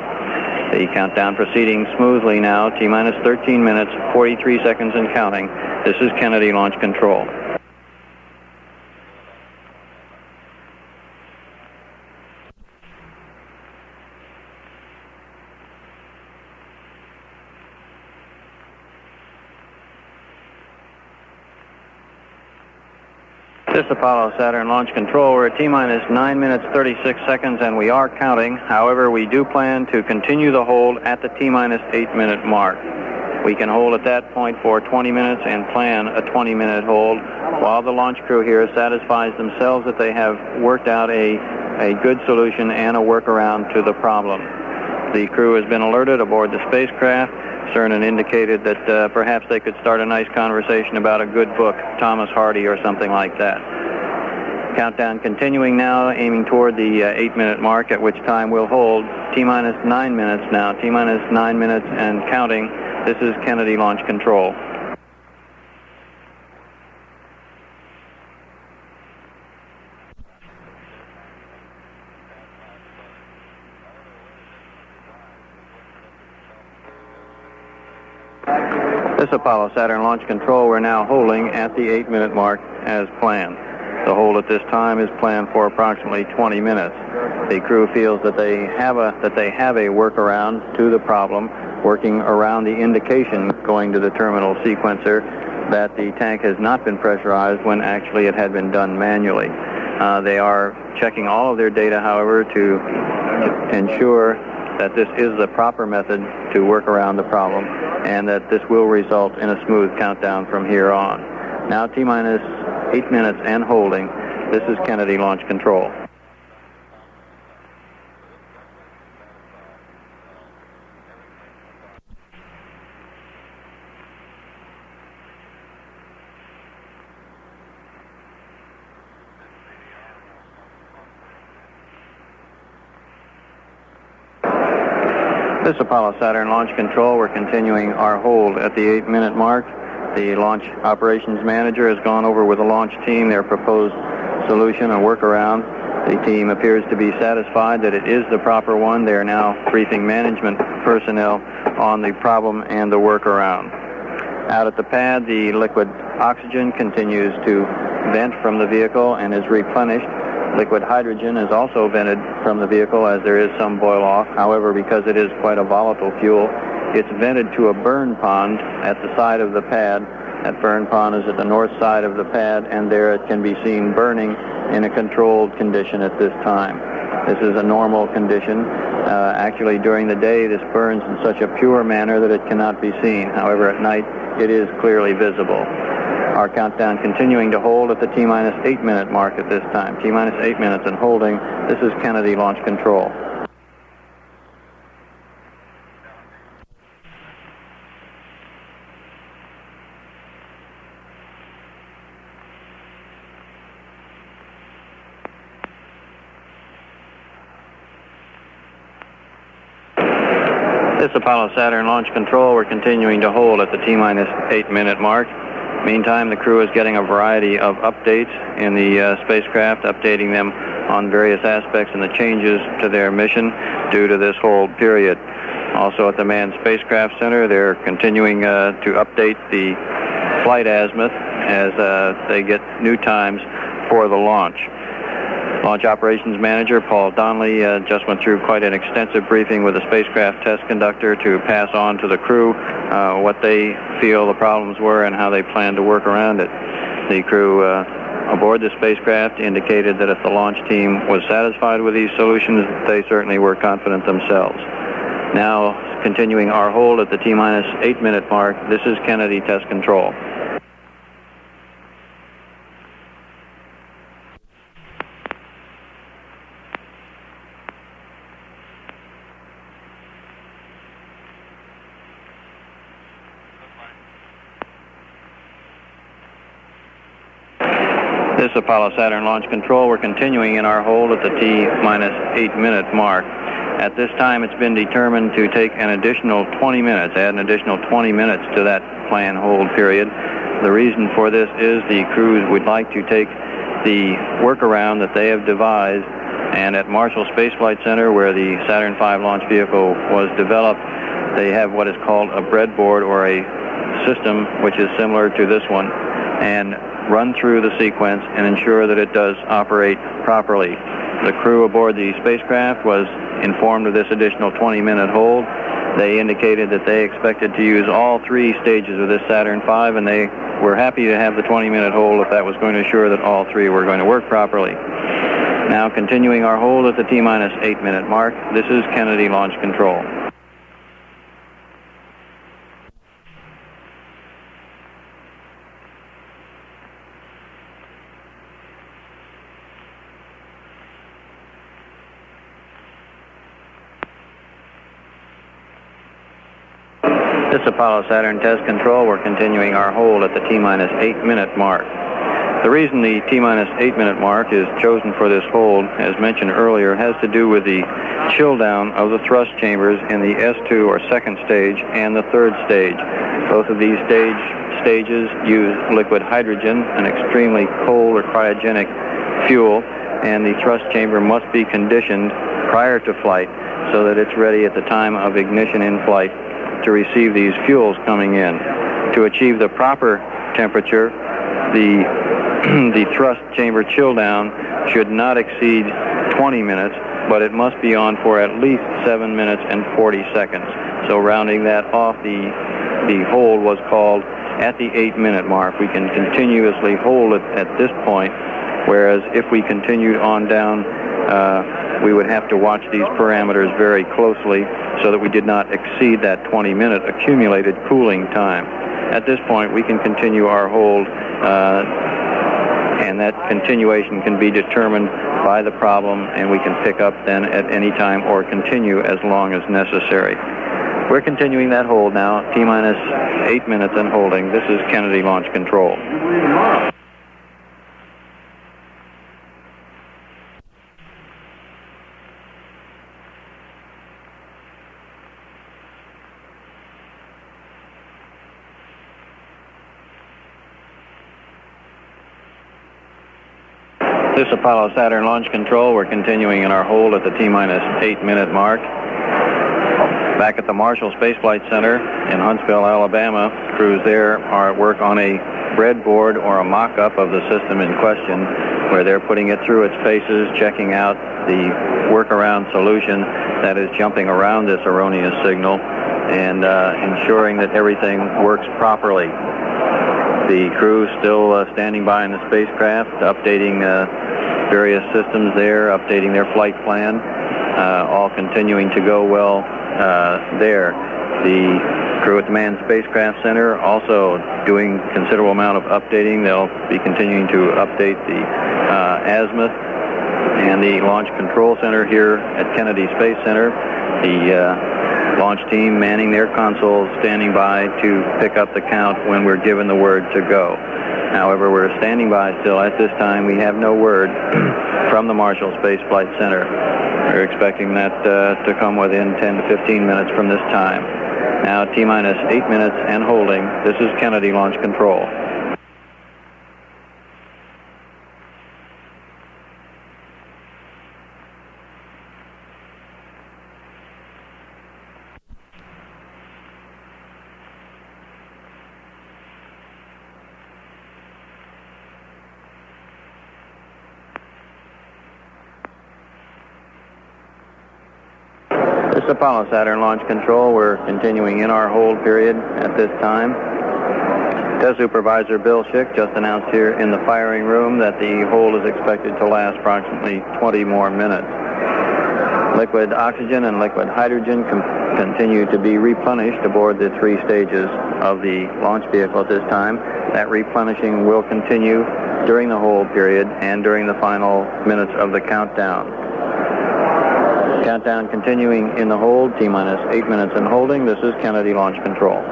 The countdown proceeding smoothly now, T-minus 13 minutes, 43 seconds and counting. This is Kennedy Launch Control. This is Apollo Saturn Launch Control. We're at T-minus 9 minutes, 36 seconds, and we are counting. However, we do plan to continue the hold at the T-minus 8-minute mark. We can hold at that point for 20 minutes and plan a 20-minute hold while the launch crew here satisfies themselves that they have worked out a good solution and a workaround to the problem. The crew has been alerted aboard the spacecraft. Cernan indicated that perhaps they could start a nice conversation about a good book, Thomas Hardy or something like that. Countdown continuing now, aiming toward the 8-minute mark, at which time we'll hold T-minus 9 minutes now, T-minus 9 minutes and counting. This is Kennedy Launch Control. This is Apollo Saturn Launch Control. We're now holding at the 8-minute mark as planned. The hold at this time is planned for approximately 20 minutes. The crew feels that they have a workaround to the problem, working around the indication going to the terminal sequencer that the tank has not been pressurized when actually it had been done manually. They are checking all of their data, however, to ensure that this is the proper method to work around the problem and that this will result in a smooth countdown from here on. Now T-minus 8 minutes and holding. This is Kennedy Launch Control. This is Apollo Saturn Launch Control. We're continuing our hold at the 8-minute mark. The launch operations manager has gone over with the launch team their proposed solution and workaround. The team appears to be satisfied that it is the proper one. They are now briefing management personnel on the problem and the workaround. Out at the pad, the liquid oxygen continues to vent from the vehicle and is replenished. Liquid hydrogen is also vented from the vehicle as there is some boil off. However, because it is quite a volatile fuel, it's vented to a burn pond at the side of the pad. That burn pond is at the north side of the pad, and there it can be seen burning in a controlled condition at this time. This is a normal condition. Actually, during the day, this burns in such a pure manner that it cannot be seen. However, at night, it is clearly visible. Our countdown continuing to hold at the T-minus 8-minute mark at this time. T-minus 8 minutes and holding. This is Kennedy Launch Control. This is Apollo Saturn Launch Control. We're continuing to hold at the T-minus 8-minute mark. Meantime, the crew is getting a variety of updates in the spacecraft, updating them on various aspects and the changes to their mission due to this hold period. Also at the Manned Spacecraft Center, they're continuing to update the flight azimuth as they get new times for the launch. Launch Operations Manager Paul Donnelly just went through quite an extensive briefing with the spacecraft test conductor to pass on to the crew what they feel the problems were and how they plan to work around it. The crew aboard the spacecraft indicated that if the launch team was satisfied with these solutions, they certainly were confident themselves. Now, continuing our hold at the T-minus 8-minute mark, this is Kennedy Test Control. This is Apollo Saturn Launch Control. We're continuing in our hold at the T-minus 8-minute mark. At this time, it's been determined to take an additional 20 minutes, add an additional 20 minutes to that planned hold period. The reason for this is the crews would like to take the workaround that they have devised, and at Marshall Space Flight Center, where the Saturn V launch vehicle was developed, they have what is called a breadboard, or a system which is similar to this one, and run through the sequence and ensure that it does operate properly. The crew aboard the spacecraft was informed of this additional 20-minute hold. They indicated that they expected to use all three stages of this Saturn V, and they were happy to have the 20-minute hold if that was going to assure that all three were going to work properly. Now, continuing our hold at the T-minus 8-minute mark, this is Kennedy Launch Control. This is Apollo Saturn Test Control. We're continuing our hold at the T-minus 8-minute mark. The reason the T-minus 8-minute mark is chosen for this hold, as mentioned earlier, has to do with the chill down of the thrust chambers in the S2 or second stage and the third stage. Both of these stages use liquid hydrogen, an extremely cold or cryogenic fuel, and the thrust chamber must be conditioned prior to flight so that it's ready at the time of ignition in flight to receive these fuels coming in. To achieve the proper temperature, the thrust chamber chill down should not exceed 20 minutes, but it must be on for at least 7 minutes and 40 seconds. So rounding that off, the hold was called at the 8-minute mark. We can continuously hold it at this point, whereas if we continued on down, we would have to watch these parameters very closely so that we did not exceed that 20-minute accumulated cooling time. At this point, we can continue our hold, and that continuation can be determined by the problem, and we can pick up then at any time or continue as long as necessary. We're continuing that hold now, T-minus 8 minutes and holding. This is Kennedy Launch Control. This is Apollo Saturn Launch Control. We're continuing in our hold at the T-minus 8-minute mark. Back at the Marshall Space Flight Center in Huntsville, Alabama, crews there are at work on a breadboard or a mock-up of the system in question, where they're putting it through its paces, checking out the workaround solution that is jumping around this erroneous signal, and ensuring that everything works properly. The crew still standing by in the spacecraft, updating various systems there, updating their flight plan, all continuing to go well there. The crew at the Manned Spacecraft Center also doing considerable amount of updating. They'll be continuing to update the azimuth, and the Launch Control Center here at Kennedy Space Center. The launch team manning their consoles, standing by to pick up the count when we're given the word to go. However, we're standing by still at this time. We have no word from the Marshall Space Flight Center. We're expecting that to come within 10 to 15 minutes from this time. Now, T-minus 8 minutes and holding. This is Kennedy Launch Control. This is Apollo Saturn Launch Control. We're continuing in our hold period at this time. Test Supervisor Bill Schick just announced here in the firing room that the hold is expected to last approximately 20 more minutes. Liquid oxygen and liquid hydrogen continue to be replenished aboard the 3 stages of the launch vehicle at this time. That replenishing will continue during the hold period and during the final minutes of the countdown. Countdown continuing in the hold, T-minus 8 minutes and holding. This is Kennedy Launch Control.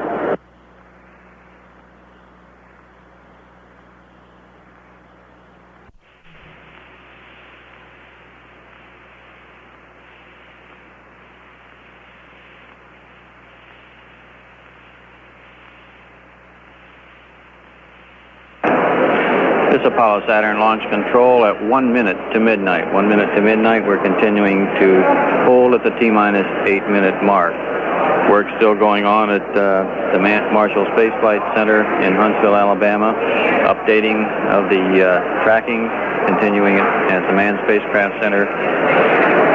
This is Apollo Saturn Launch Control at 1 minute to midnight. 1 minute to midnight, we're continuing to hold at the T-minus 8-minute mark. Work still going on at the Marshall Space Flight Center in Huntsville, Alabama. Updating of the tracking, continuing at the Manned Spacecraft Center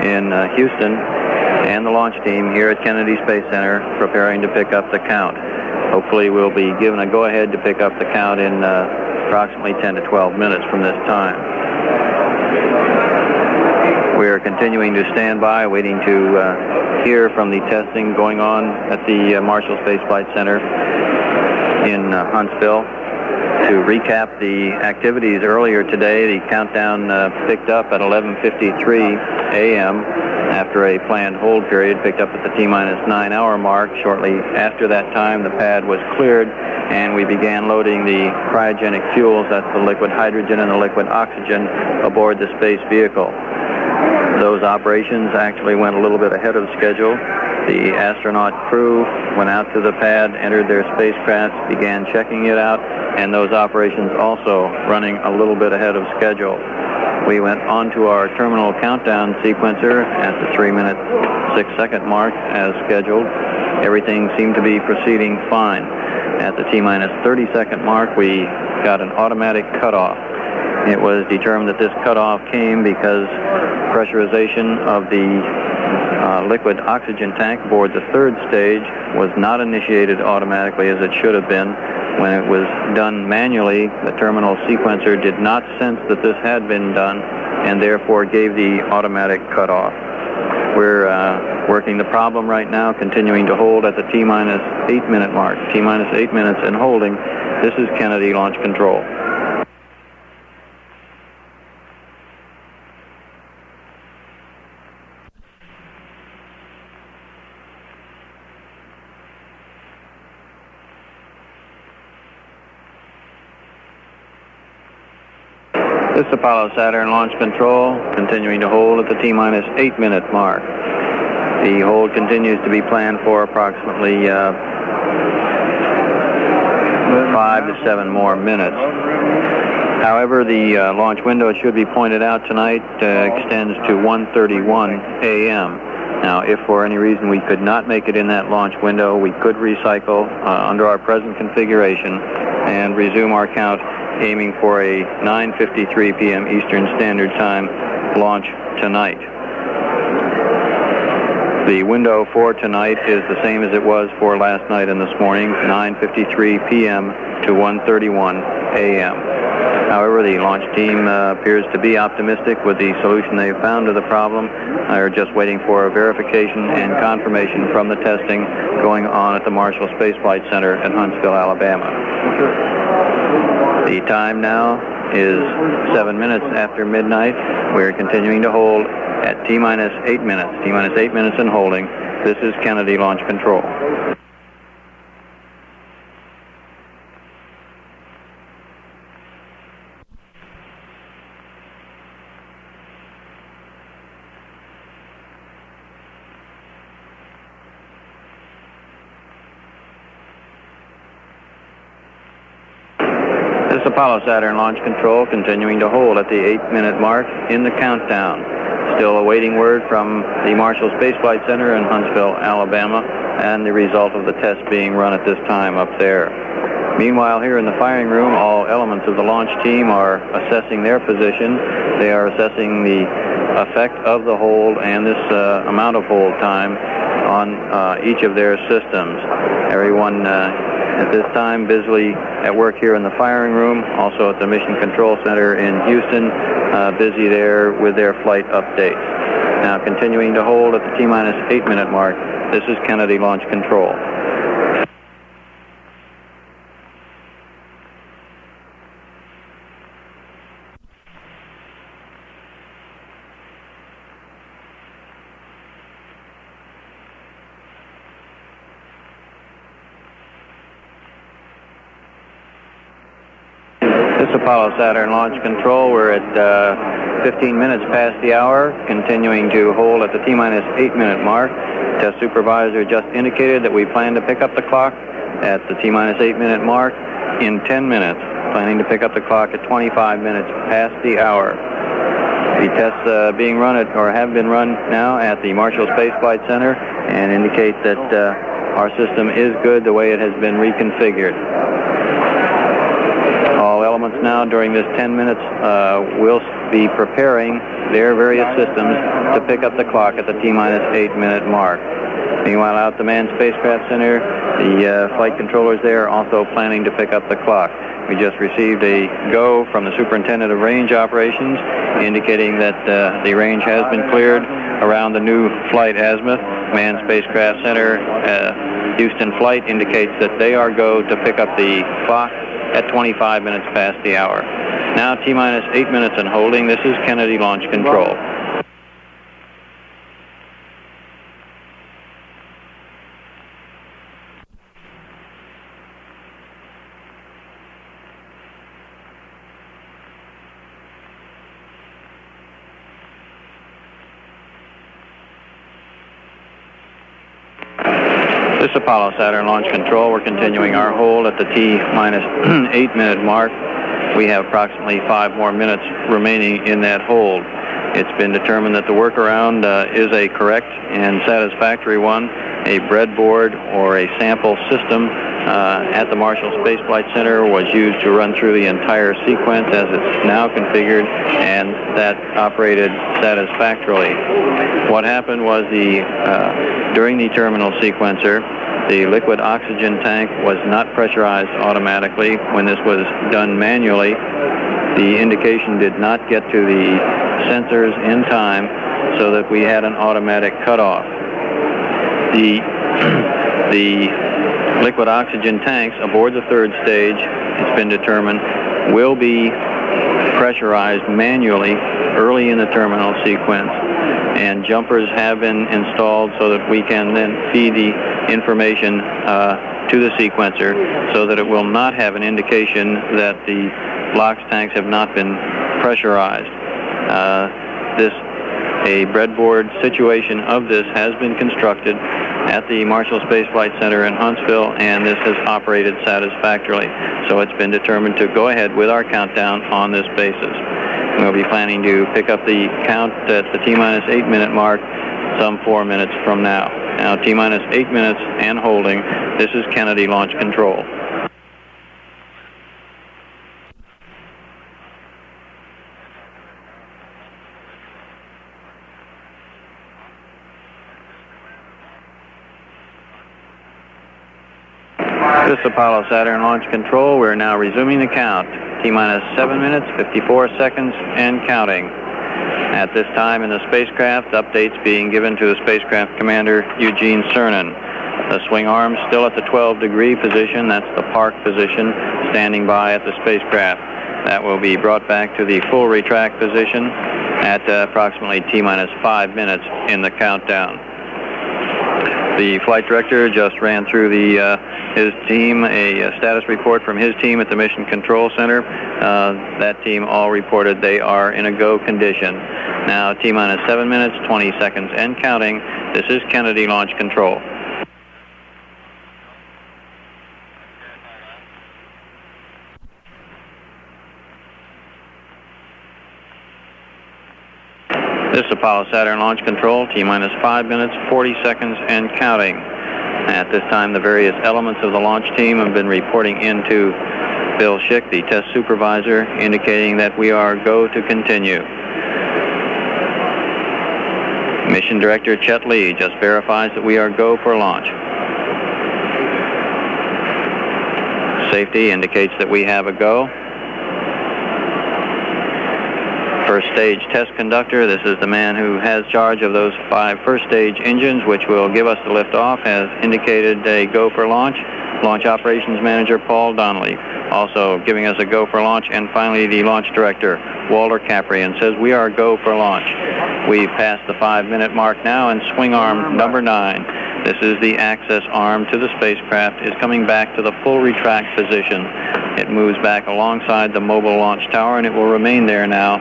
in Houston. And the launch team here at Kennedy Space Center preparing to pick up the count. Hopefully we'll be given a go-ahead to pick up the count in approximately 10 to 12 minutes from this time. We're continuing to stand by, waiting to hear from the testing going on at the Marshall Space Flight Center in Huntsville. To recap the activities earlier today, the countdown picked up at 11:53 a.m. after a planned hold period, picked up at the T-minus 9-hour mark. Shortly after that time, the pad was cleared, and we began loading the cryogenic fuels, that's the liquid hydrogen and the liquid oxygen, aboard the space vehicle. Those operations actually went a little bit ahead of schedule. The astronaut crew went out to the pad, entered their spacecraft, began checking it out, and those operations also running a little bit ahead of schedule. We went on to our terminal countdown sequencer at the 3-minute 6-second mark as scheduled. Everything seemed to be proceeding fine. At the T-minus 30-second mark, we got an automatic cutoff. It was determined that this cutoff came because pressurization of the liquid oxygen tank aboard the 3rd stage was not initiated automatically as it should have been. When it was done manually, the terminal sequencer did not sense that this had been done and therefore gave the automatic cutoff. We're working the problem right now, continuing to hold at the T-minus 8-minute mark. T-minus 8 minutes and holding. This is Kennedy Launch Control. This is Apollo Saturn Launch Control, continuing to hold at the T-minus 8-minute mark. The hold continues to be planned for approximately 5 to 7 more minutes. However, the launch window, it should be pointed out tonight, extends to 1:31 a.m. Now, if for any reason we could not make it in that launch window, we could recycle under our present configuration and resume our count, aiming for a 9:53 p.m. Eastern Standard Time launch tonight. The window for tonight is the same as it was for last night and this morning, 9:53 p.m. to 1:31 a.m. However, the launch team appears to be optimistic with the solution they've found to the problem. They're just waiting for verification and confirmation from the testing going on at the Marshall Space Flight Center at Huntsville, Alabama. The time now is 7 minutes after midnight. We're continuing to hold at T-minus 8 minutes. T-minus 8 minutes and holding. This is Kennedy Launch Control. This Apollo Saturn Launch Control continuing to hold at the 8-minute mark in the countdown. Still awaiting word from the Marshall Space Flight Center in Huntsville, Alabama, and the result of the test being run at this time up there. Meanwhile, here in the firing room, all elements of the launch team are assessing their position. They are assessing the effect of the hold and this amount of hold time on each of their systems. Everyone at this time busily at work here in the firing room, also at the Mission Control Center in Houston, busy there with their flight updates. Now continuing to hold at the T-minus 8-minute mark, this is Kennedy Launch Control. Apollo Saturn Launch Control, we're at 15 minutes past the hour, continuing to hold at the T-minus 8-minute mark. Test supervisor just indicated that we plan to pick up the clock at the T-minus 8-minute mark in 10 minutes, planning to pick up the clock at 25 minutes past the hour. The tests being run at, or have been run now at the Marshall Space Flight Center, and indicate that our system is good the way it has been reconfigured. All elements now during this 10 minutes will be preparing their various systems to pick up the clock at the T-minus 8-minute mark. Meanwhile, out at the Manned Spacecraft Center, the flight controllers there are also planning to pick up the clock. We just received a go from the Superintendent of Range Operations indicating that the range has been cleared around the new flight azimuth. Manned Spacecraft Center Houston flight indicates that they are go to pick up the clock at 25 minutes past the hour. Now T-minus 8 minutes and holding. This is Kennedy Launch Control. This Apollo Saturn Launch Control, we're continuing our hold at the T-minus 8-minute mark. We have approximately 5 more minutes remaining in that hold. It's been determined that the workaround is a correct and satisfactory one. A breadboard or a sample system at the Marshall Space Flight Center was used to run through the entire sequence as it's now configured, and that operated satisfactorily. What happened was during the terminal sequencer, the liquid oxygen tank was not pressurized automatically. When this was done manually, the indication did not get to the sensors in time, so that we had an automatic cutoff. The liquid oxygen tanks aboard the third stage, it's been determined, will be pressurized manually early in the terminal sequence, and jumpers have been installed so that we can then feed the information to the sequencer, so that it will not have an indication that the LOX tanks have not been pressurized. A breadboard situation of this has been constructed at the Marshall Space Flight Center in Huntsville, and this has operated satisfactorily. So it's been determined to go ahead with our countdown on this basis. We'll be planning to pick up the count at the T-minus 8 minute mark some 4 minutes from now. Now T-minus 8 minutes and holding. This is Kennedy Launch Control. This is Apollo Saturn Launch Control. We're now resuming the count. T-minus 7 minutes, 54 seconds, and counting. At this time in the spacecraft, updates being given to the spacecraft commander, Eugene Cernan. The swing arm still at the 12-degree position. That's the park position, standing by at the spacecraft. That will be brought back to the full retract position at approximately T-minus 5 minutes in the countdown. The flight director just ran through his team, a status report from his team at the Mission Control Center. That team all reported they are in a go condition. Now T-minus 7 minutes, 20 seconds, and counting. This is Kennedy Launch Control. This is Apollo Saturn Launch Control, T-minus 5 minutes, 40 seconds, and counting. At this time, the various elements of the launch team have been reporting into Bill Schick, the test supervisor, indicating that we are go to continue. Mission Director Chet Lee just verifies that we are go for launch. Safety indicates that we have a go. First stage test conductor, this is the man who has charge of those 5 first stage engines, which will give us the liftoff, has indicated a go for launch. Launch operations manager Paul Donnelly also giving us a go for launch. And finally the launch director Walter Caprian says we are go for launch. We've passed the 5 minute mark now, and swing arm number 9. This is the access arm to the spacecraft, is coming back to the full retract position. It moves back alongside the mobile launch tower, and it will remain there now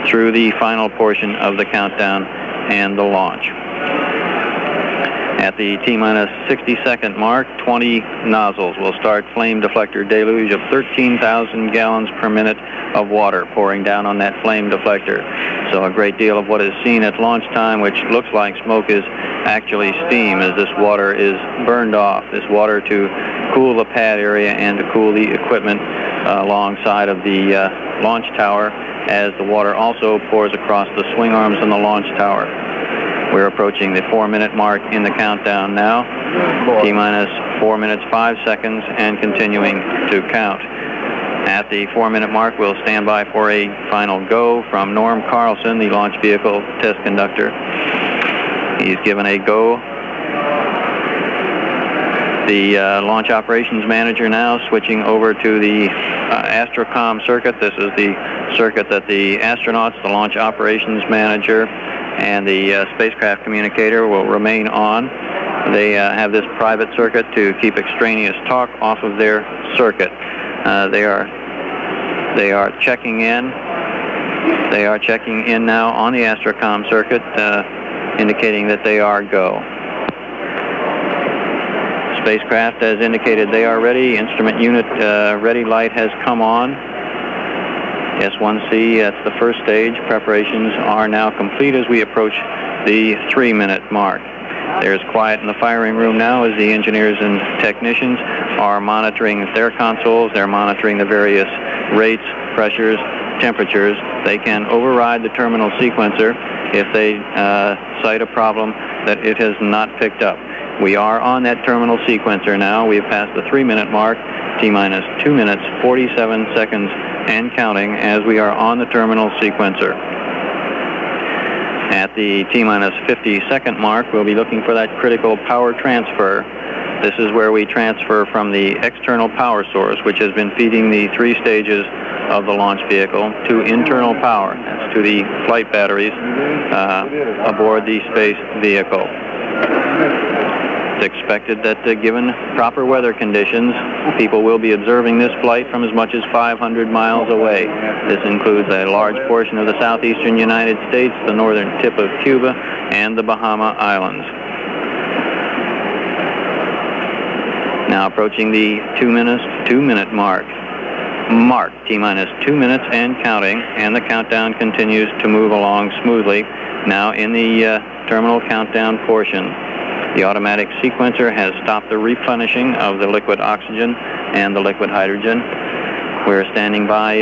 through the final portion of the countdown and the launch. At the T-minus 60-second mark, 20 nozzles will start flame deflector deluge of 13,000 gallons per minute of water pouring down on that flame deflector. So a great deal of what is seen at launch time, which looks like smoke, is actually steam as this water is burned off. This water to cool the pad area and to cool the equipment alongside of the launch tower, as the water also pours across the swing arms on the launch tower. We're approaching the 4 minute mark in the countdown now. T-minus 4 minutes, 5 seconds, and continuing to count. At the 4 minute mark, we'll stand by for a final go from Norm Carlson, the launch vehicle test conductor. He's given a go. The launch operations manager now switching over to the Astrocom circuit. This is the circuit that the astronauts, the launch operations manager, and the spacecraft communicator will remain on. They have this private circuit to keep extraneous talk off of their circuit. They are checking in. They are checking in now on the Astrocom circuit, indicating that they are go. Spacecraft has indicated they are ready. Instrument unit ready light has come on. S1C, that's the first stage. Preparations are now complete as we approach the 3 minute mark. There's quiet in the firing room now as the engineers and technicians are monitoring their consoles. They're monitoring the various rates, pressures, temperatures. They can override the terminal sequencer if they cite a problem that it has not picked up. We are on that terminal sequencer now. We've passed the 3 minute mark, T-minus 2 minutes, 47 seconds, and counting as we are on the terminal sequencer. At the T-minus 50-second mark, we'll be looking for that critical power transfer. This is where we transfer from the external power source, which has been feeding the 3 stages of the launch vehicle, to internal power. That's to the flight batteries aboard the space vehicle. It's expected that given proper weather conditions, people will be observing this flight from as much as 500 miles away. This includes a large portion of the southeastern United States, the northern tip of Cuba, and the Bahama Islands. Now approaching the 2-minute mark. Mark, T-minus 2 minutes and counting, and the countdown continues to move along smoothly. Now in the terminal countdown portion. The automatic sequencer has stopped the replenishing of the liquid oxygen and the liquid hydrogen. We're standing by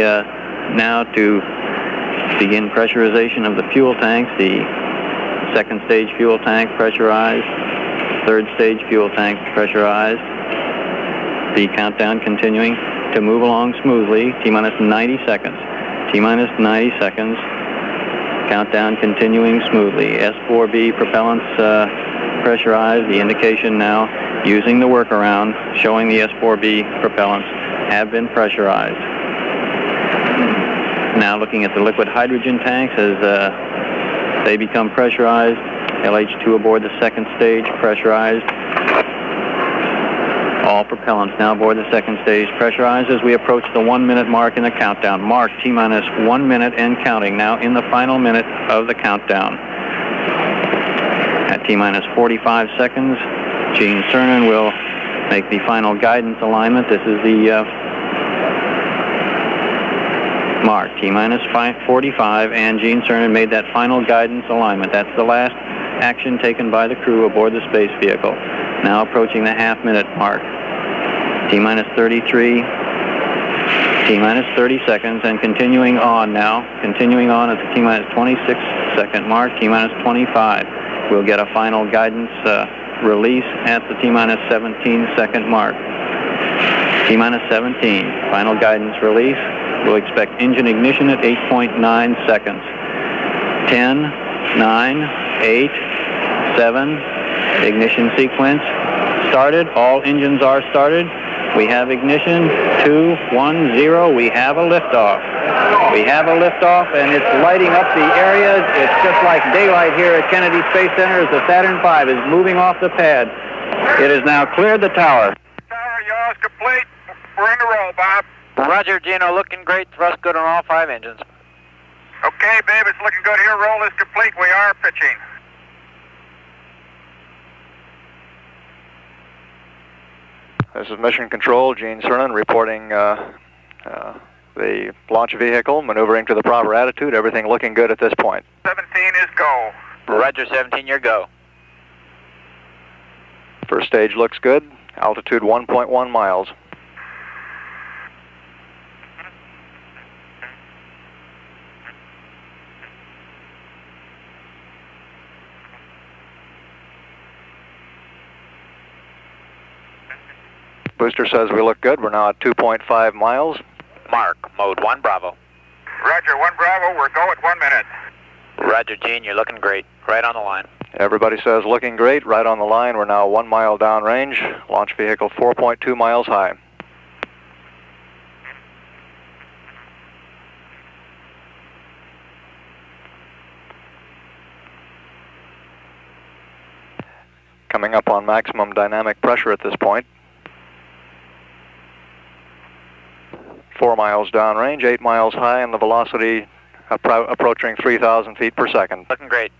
now to begin pressurization of the fuel tanks. The second stage fuel tank pressurized, third stage fuel tank pressurized. The countdown continuing to move along smoothly. T-minus 90 seconds. T-minus 90 seconds. Countdown continuing smoothly. S4B propellants pressurized. The indication now using the workaround showing the S4B propellants have been pressurized. Now looking at the liquid hydrogen tanks as they become pressurized. LH2 aboard the second stage pressurized. All propellants now aboard the second stage pressurized as we approach the 1-minute mark in the countdown. Mark, T-minus 1 minute and counting, now in the final minute of the countdown. At T-minus 45 seconds, Gene Cernan will make the final guidance alignment. This is the Mark, T-minus 45, and Gene Cernan made that final guidance alignment. That's the last action taken by the crew aboard the space vehicle. Now approaching the half-minute mark. T-minus 33, T-minus 30 seconds, and continuing on now. Continuing on at the T-minus 26-second mark, T-minus 25. We'll get a final guidance release at the T-minus 17-second mark. T-minus 17, final guidance release. We'll expect engine ignition at 8.9 seconds. 10, 9, 8, 7, ignition sequence started. All engines are started. We have ignition, 2, 1, 0. We have a liftoff. We have a liftoff, and it's lighting up the area. It's just like daylight here at Kennedy Space Center as the Saturn V is moving off the pad. It has now cleared the tower. Tower, yaw is complete. We're in the roll, Bob. Roger, Gino, looking great. Thrust good on all 5 engines. Okay, babe, it's looking good here. Roll is complete. We are pitching. This is Mission Control, Gene Cernan reporting the launch vehicle maneuvering to the proper attitude. Everything looking good at this point. 17 is go. Roger, 17, you're go. First stage looks good. Altitude 1.1 miles. Booster says we look good. We're now at 2.5 miles. Mark, mode 1 Bravo. Roger, 1 Bravo. We're go at 1 minute. Roger, Gene, you're looking great. Right on the line. Everybody says looking great. Right on the line. We're now 1 mile downrange. Launch vehicle 4.2 miles high. Coming up on maximum dynamic pressure at this point. 4 miles downrange, 8 miles high, and the velocity approaching 3,000 feet per second. Looking great.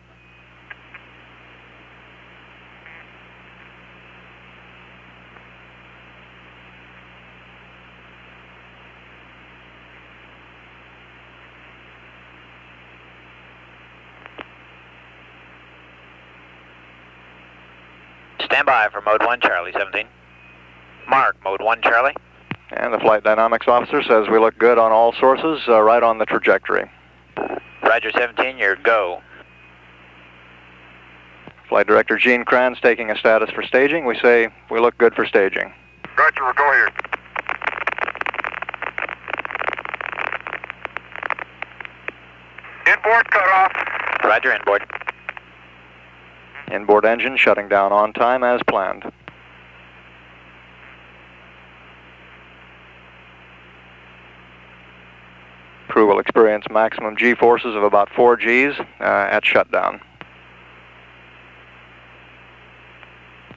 Stand by for mode 1 Charlie, 17. Mark, mode 1 Charlie. And the flight dynamics officer says we look good on all sources, right on the trajectory. Roger, 17, you're go. Flight Director Gene Kranz taking a status for staging. We say we look good for staging. Roger, we'll go here. Inboard cutoff. Roger, inboard. Inboard engine shutting down on time as planned. Crew will experience maximum G forces of about 4 Gs at shutdown.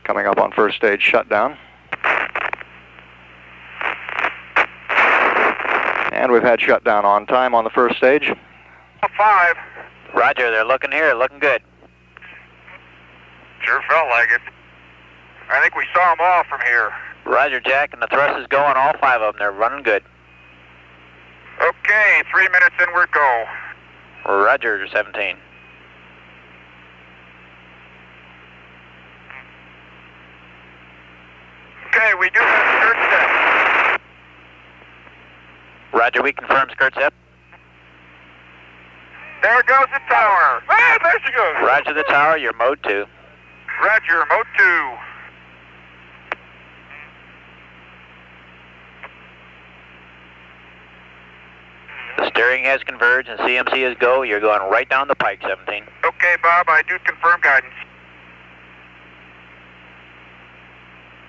Coming up on first stage shutdown. And we've had shutdown on time on the first stage. 5. Roger, they're looking here, looking good. Sure felt like it. I think we saw them all from here. Roger, Jack, and the thrust is going, all 5 of them. They're running good. Okay, 3 minutes in, we're go. Roger, 17. Okay, we do have skirt set. Roger, we confirm skirt set. There goes the tower. Ah, there she goes. Roger the tower, you're mode 2. Roger, mode 2. The steering has converged and CMC is go. You're going right down the pike, 17. Okay, Bob, I do confirm guidance.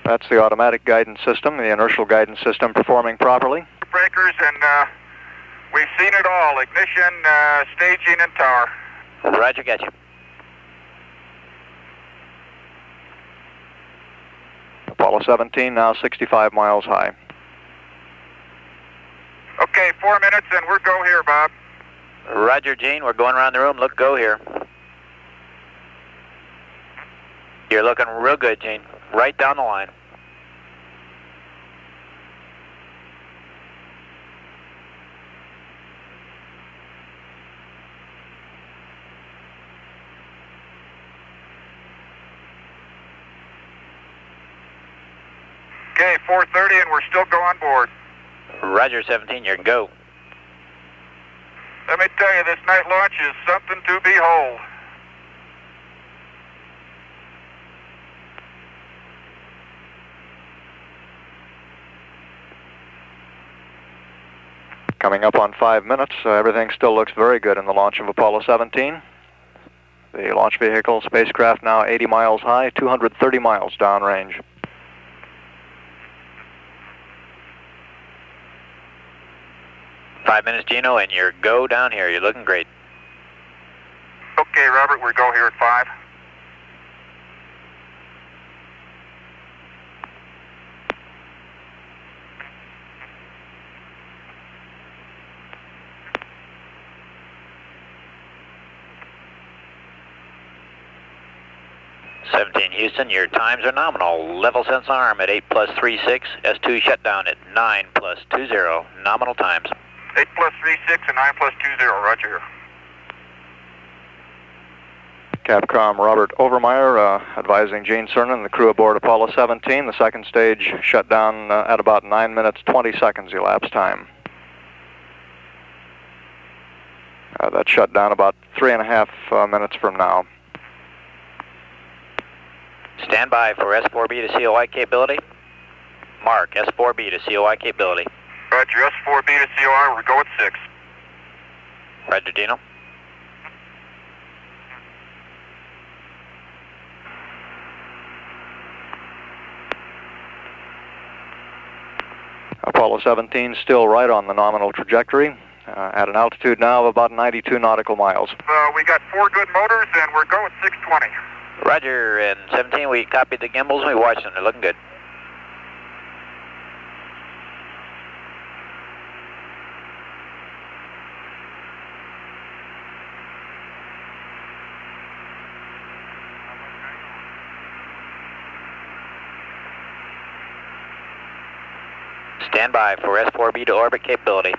That's the automatic guidance system, the inertial guidance system performing properly. Breakers, and we've seen it all. Ignition, staging, and tower. Roger, got you. Apollo 17 now 65 miles high. Okay, 4 minutes, and we're go here, Bob. Roger, Gene, we're going around the room. Look, go here. You're looking real good, Gene. Right down the line. Okay, 4:30, and we're still go on board. Roger, 17, you're go. Let me tell you, this night launch is something to behold. Coming up on 5 minutes, everything still looks very good in the launch of Apollo 17. The launch vehicle spacecraft now 80 miles high, 230 miles downrange. Five minutes, Gino, and you're go down here. You're looking great. Okay, Robert, we go here at 5. Houston, your times are nominal. Level sense arm at 8 plus 36. S2 shutdown at 9 plus 20. Nominal times. 8 plus 36 and 9 plus 20. Roger. Capcom Robert Overmeyer advising Gene Cernan and the crew aboard Apollo 17. The second stage shut down at about 9 minutes 20 seconds elapsed time. That shut down about 3.5 minutes from now. Stand by for S4B to COI capability. Mark, S4B to COI capability. Roger, S4B to COI, we'll go at 6. Roger, Dino. Apollo 17 still right on the nominal trajectory, at an altitude now of about 92 nautical miles. We got 4 good motors, and we're going 620. Roger, and 17, we copied the gimbals and we watched them. They're looking good. Stand by for S4B to orbit capability.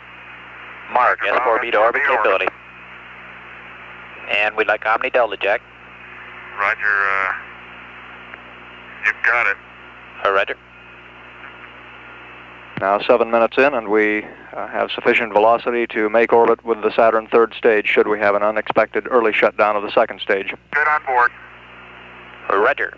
Mark, S4B to orbit capability. And we'd like Omni Delta, Jack. Roger, you've got it. Roger. Now 7 minutes in, and we have sufficient velocity to make orbit with the Saturn third stage should we have an unexpected early shutdown of the second stage. Get on board. Roger.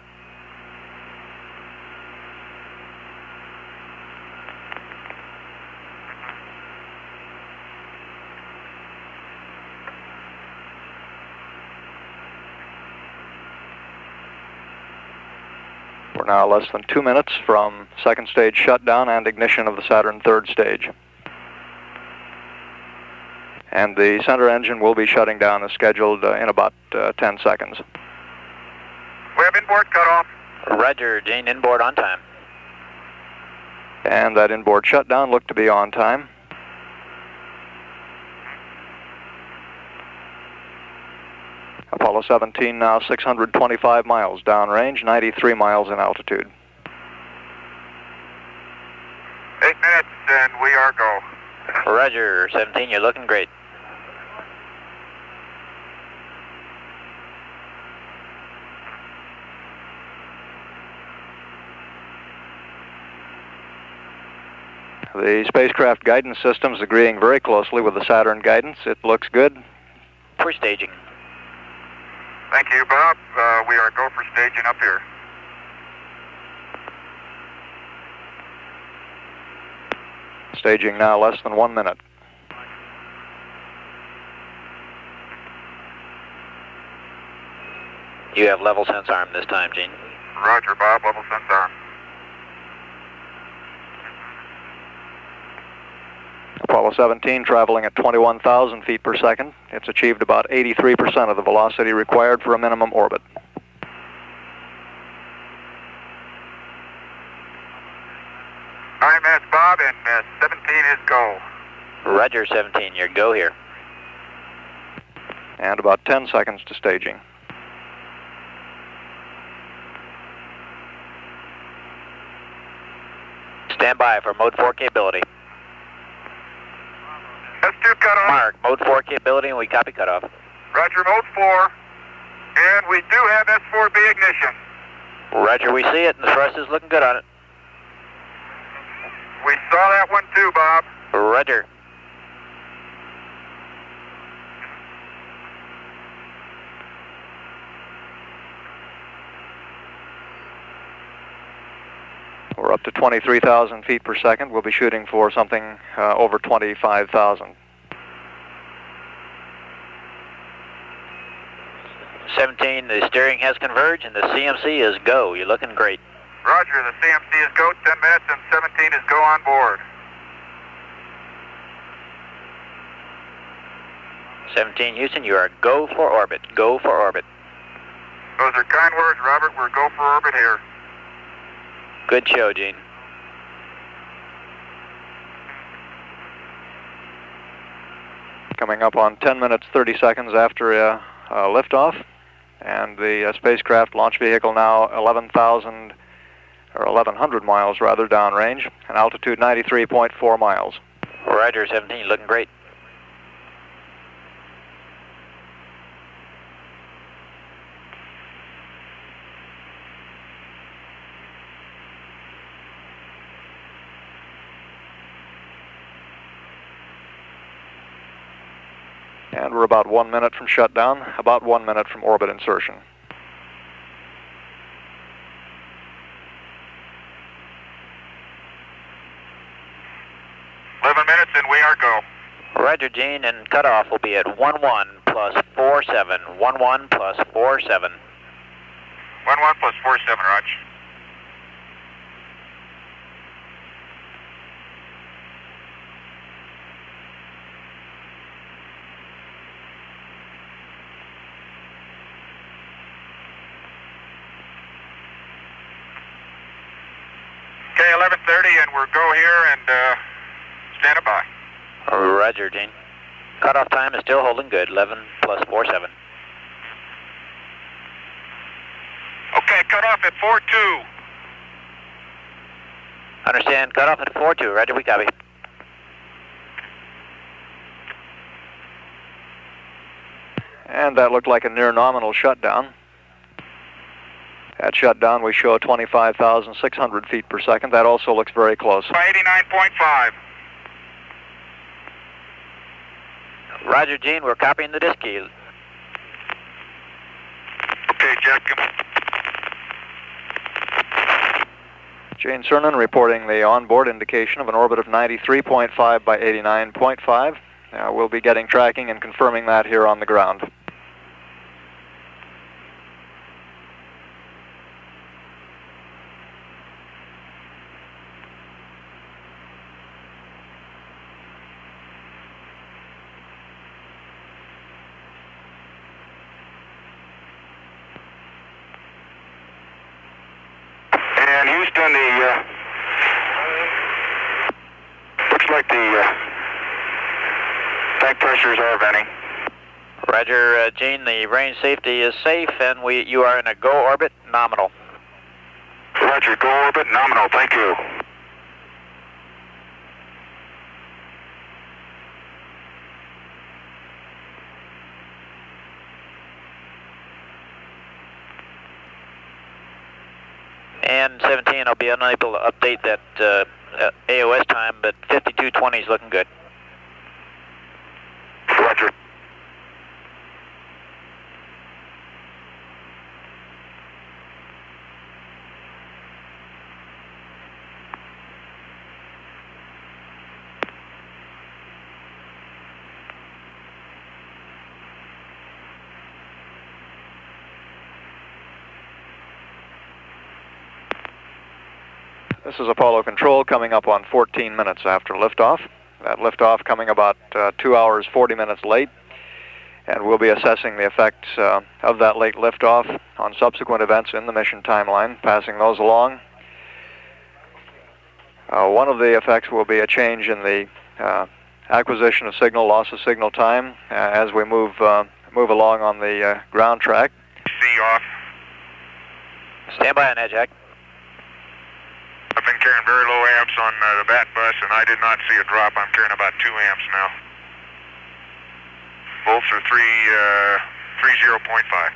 We're now less than 2 minutes from second stage shutdown and ignition of the Saturn third stage. And the center engine will be shutting down as scheduled in about 10 seconds. We have inboard cutoff. Roger, Gene, inboard on time. And that inboard shutdown looked to be on time. Apollo 17 now 625 miles downrange, 93 miles in altitude. 8 minutes and we are go. Roger, 17, you're looking great. The spacecraft guidance system is agreeing very closely with the Saturn guidance. It looks good. For staging. Thank you, Bob. We are go for staging up here. Staging now less than 1 minute. You have level sense arm this time, Gene. Roger, Bob. Level sense arm. Apollo 17 traveling at 21,000 feet per second. It's achieved about 83% of the velocity required for a minimum orbit. Minutes, Bob, and 17 is go. Roger, 17, you're go here. And about 10 seconds to staging. Stand by for mode 4 capability. S2 cutoff. Mark, mode 4 capability, and we copy cutoff. Roger, mode 4. And we do have S4B ignition. Roger, we see it, and the thrust is looking good on it. We saw that one too, Bob. Roger. We're up to 23,000 feet per second. We'll be shooting for something over 25,000. 17, the steering has converged, and the CMC is go. You're looking great. Roger, the CMC is go, 10 minutes, and 17 is go on board. 17, Houston, you are go for orbit. Go for orbit. Those are kind words, Robert. We're go for orbit here. Good show, Gene. Coming up on 10 minutes, 30 seconds after liftoff. And the spacecraft launch vehicle now 11,000, or 1,100 miles rather, downrange, and altitude 93.4 miles. Roger, 17, you're looking great. And we're about 1 minute from shutdown, about 1 minute from orbit insertion. And we are go. Roger, Gene, and cutoff will be at 11 plus 47. 11 plus 47. 11 plus 47, Roger. Okay, 11:30, and we're go here, and stand by. Roger, Gene. Cutoff time is still holding good, 11 plus 47. Okay, cutoff at 42. Understand, cutoff at 42. Roger, we copy. And that looked like a near nominal shutdown. At shutdown, we show 25,600 feet per second. That also looks very close. By 89.5. Roger, Gene, we're copying the disk key. Okay, Jeff. Gene Cernan reporting the onboard indication of an orbit of 93.5 by 89.5. We'll be getting tracking and confirming that here on the ground. And Houston, looks like the tank pressures are venting. Roger, Gene, the range safety is safe, and you are in a go orbit nominal. Roger, go orbit nominal, thank you. And 17, I'll be unable to update that AOS time, but 52:20 is looking good. Roger. This is Apollo Control coming up on 14 minutes after liftoff. That liftoff coming about 2 hours 40 minutes late, and we'll be assessing the effects of that late liftoff on subsequent events in the mission timeline, passing those along. One of the effects will be a change in the acquisition of signal, loss of signal time as we move along on the ground track. C off. Stand by on that, Jack. I've been carrying very low amps on the bat bus, and I did not see a drop. I'm carrying about 2 amps now. Volts are 30.5.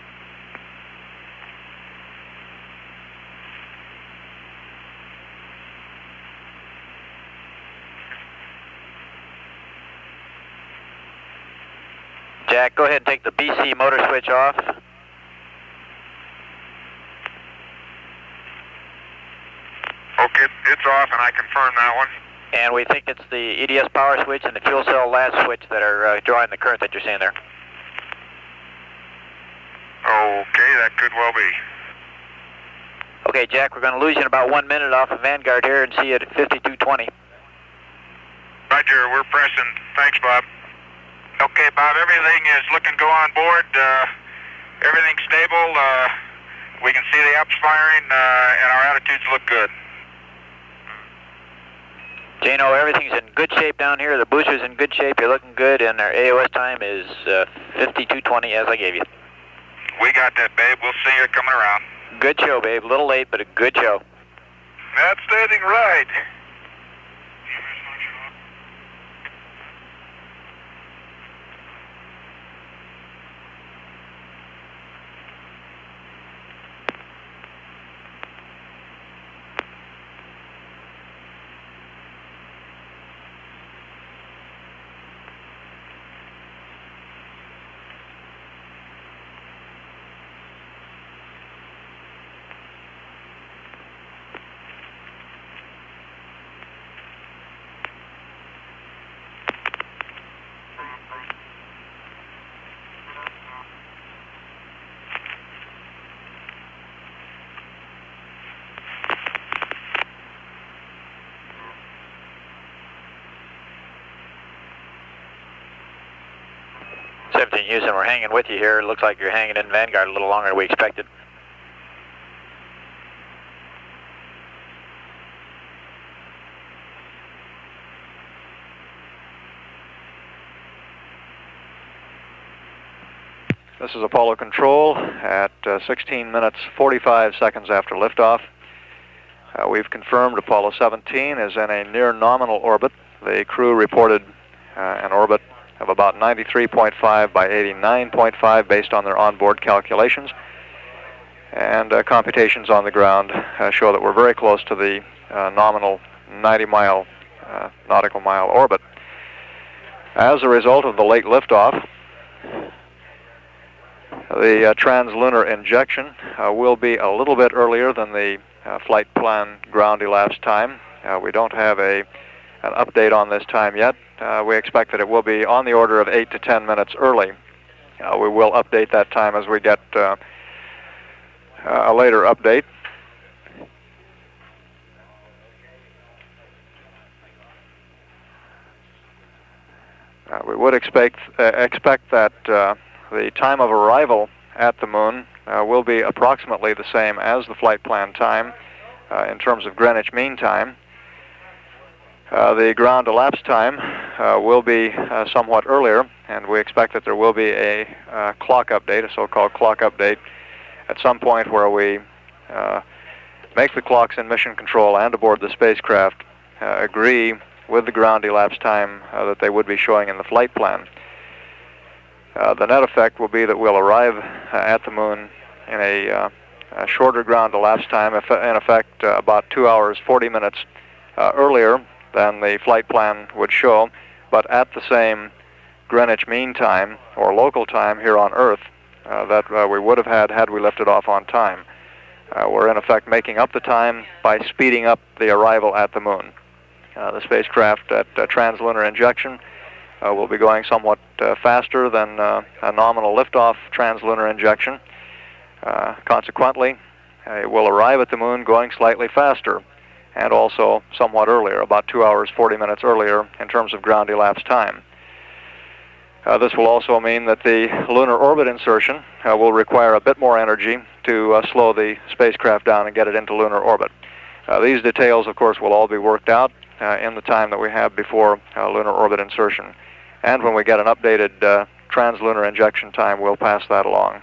Jack, go ahead and take the BC motor switch off. Okay, it's off, and I confirm that one. And we think it's the EDS power switch and the fuel cell latch switch that are drawing the current that you're seeing there. Okay, that could well be. Okay, Jack, we're going to lose you in about 1 minute off of Vanguard here and see you at 52:20. Roger, we're pressing. Thanks, Bob. Okay, Bob, everything is looking go on board. Everything's stable. We can see the apps firing, and our attitudes look good. Jano, everything's in good shape down here. The booster's in good shape. You're looking good, and our AOS time is 52:20 as I gave you. We got that, babe. We'll see you coming around. Good show, babe. A little late, but a good show. Outstanding ride. Houston, we're hanging with you here. It looks like you're hanging in Vanguard a little longer than we expected. This is Apollo Control at 16 minutes 45 seconds after liftoff. We've confirmed Apollo 17 is in a near nominal orbit. The crew reported an orbit of about 93.5 by 89.5 based on their onboard calculations. And computations on the ground show that we're very close to the nominal 90-mile nautical mile orbit. As a result of the late liftoff, the translunar injection will be a little bit earlier than the flight plan ground elapsed time. We don't have an update on this time yet. We expect that it will be on the order of 8 to 10 minutes early. We will update that time as we get a later update. We would expect that the time of arrival at the moon will be approximately the same as the flight plan time in terms of Greenwich Mean Time. The ground elapsed time will be somewhat earlier, and we expect that there will be a clock update, a so-called clock update, at some point where we make the clocks in mission control and aboard the spacecraft agree with the ground elapsed time that they would be showing in the flight plan. The net effect will be that we'll arrive at the moon in a shorter ground elapsed time, in effect about 2 hours, 40 minutes earlier than the flight plan would show, but at the same Greenwich Mean Time or local time here on Earth that we would have had we lifted off on time. We're in effect making up the time by speeding up the arrival at the moon. The spacecraft at translunar injection will be going somewhat faster than a nominal liftoff translunar injection. Consequently, it will arrive at the moon going slightly faster and also somewhat earlier, about 2 hours, 40 minutes earlier in terms of ground elapsed time. This will also mean that the lunar orbit insertion will require a bit more energy to slow the spacecraft down and get it into lunar orbit. These details, of course, will all be worked out in the time that we have before lunar orbit insertion. And when we get an updated translunar injection time, we'll pass that along.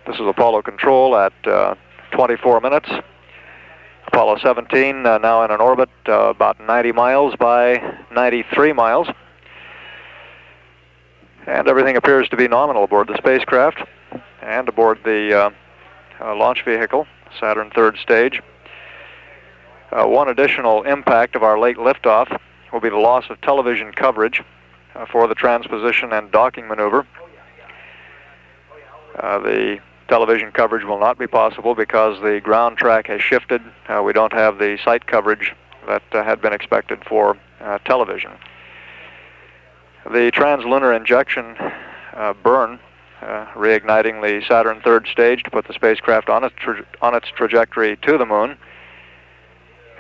This is Apollo control at 24 minutes. Apollo 17 now in an orbit about 90 miles by 93 miles. And everything appears to be nominal aboard the spacecraft and aboard the launch vehicle, Saturn third stage. One additional impact of our late liftoff will be the loss of television coverage for the transposition and docking maneuver. The television coverage will not be possible because the ground track has shifted. We don't have the site coverage that had been expected for television. The translunar injection burn, reigniting the Saturn third stage to put the spacecraft on its trajectory to the moon,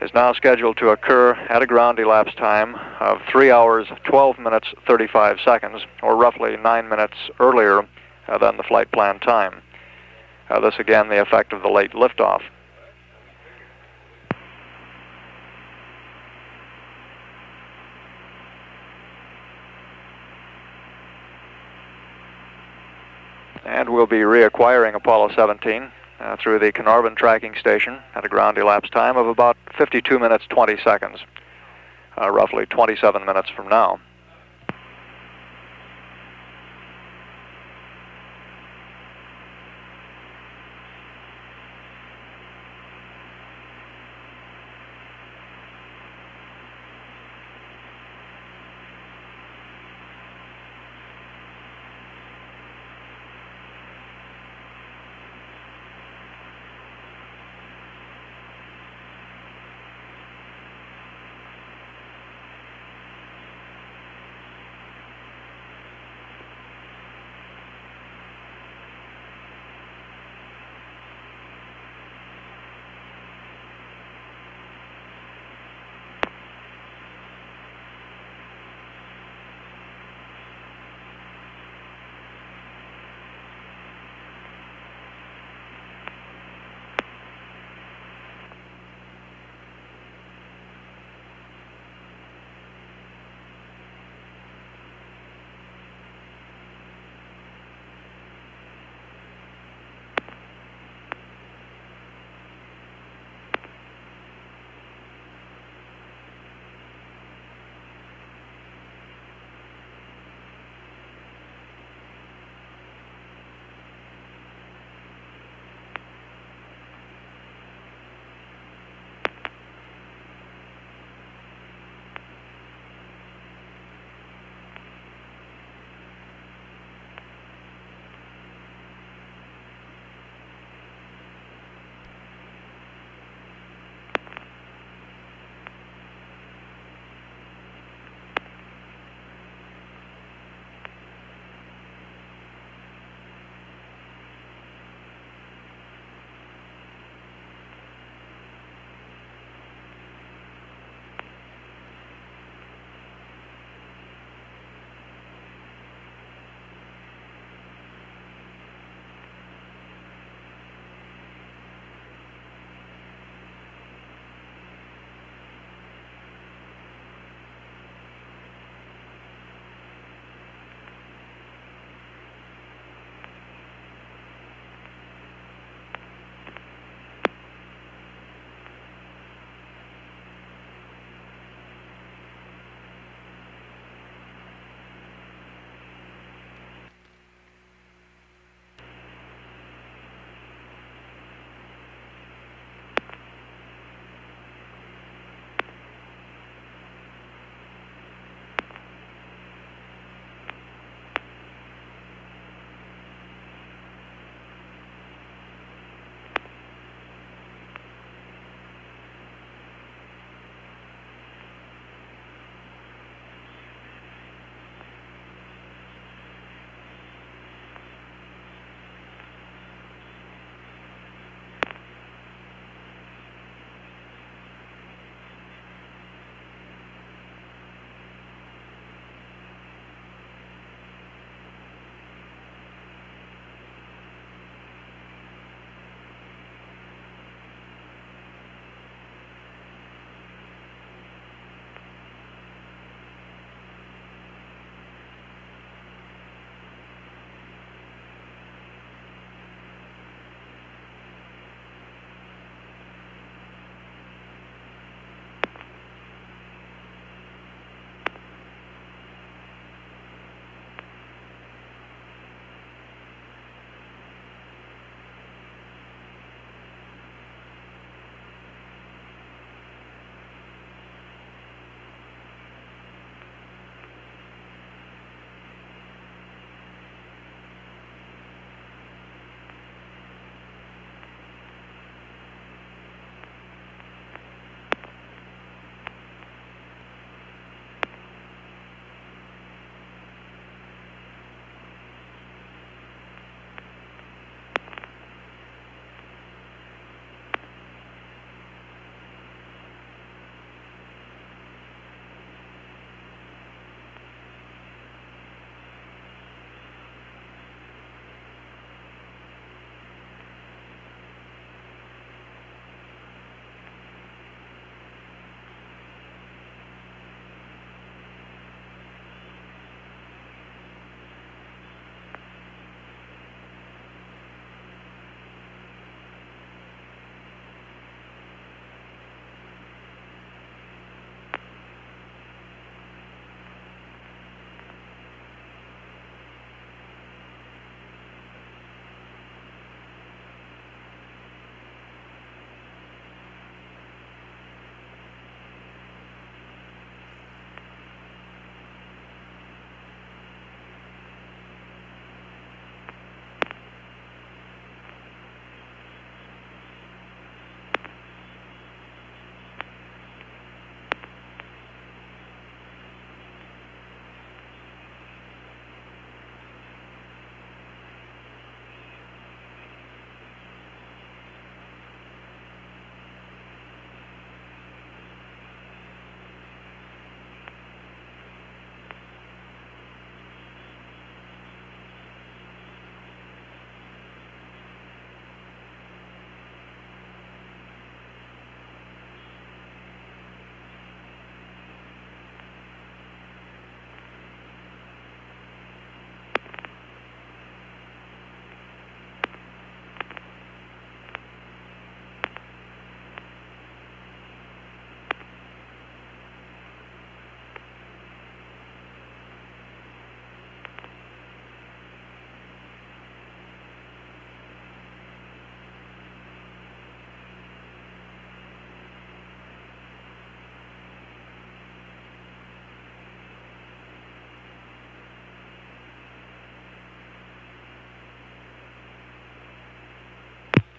is now scheduled to occur at a ground elapsed time of 3 hours, 12 minutes, 35 seconds, or roughly 9 minutes earlier than the flight plan time. This again the effect of the late liftoff. And we'll be reacquiring Apollo 17 through the Carnarvon tracking station at a ground elapsed time of about 52 minutes 20 seconds, roughly 27 minutes from now.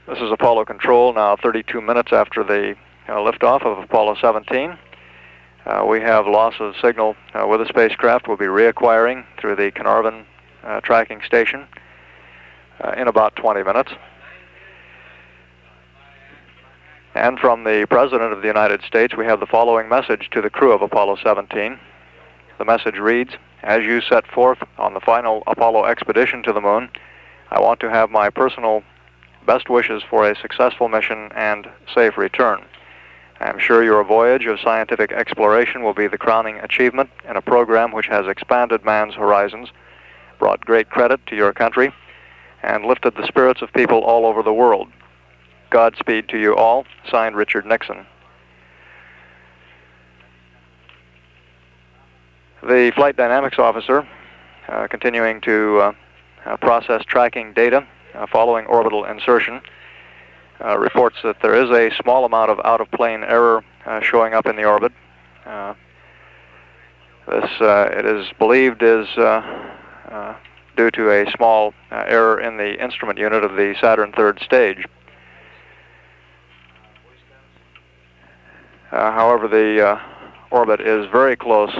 This is Apollo Control, now 32 minutes after the liftoff of Apollo 17. We have loss of signal with the spacecraft. We'll be reacquiring through the Carnarvon tracking station in about 20 minutes. And from the President of the United States, we have the following message to the crew of Apollo 17. The message reads, "As you set forth on the final Apollo expedition to the moon, I want to have my personal best wishes for a successful mission and safe return. I am sure your voyage of scientific exploration will be the crowning achievement in a program which has expanded man's horizons, brought great credit to your country, and lifted the spirits of people all over the world. Godspeed to you all." Signed, Richard Nixon. The flight dynamics officer, continuing to process tracking data following orbital insertion, reports that there is a small amount of out-of-plane error showing up in the orbit. This, it is believed, is due to a small error in the instrument unit of the Saturn third stage. However, the orbit is very close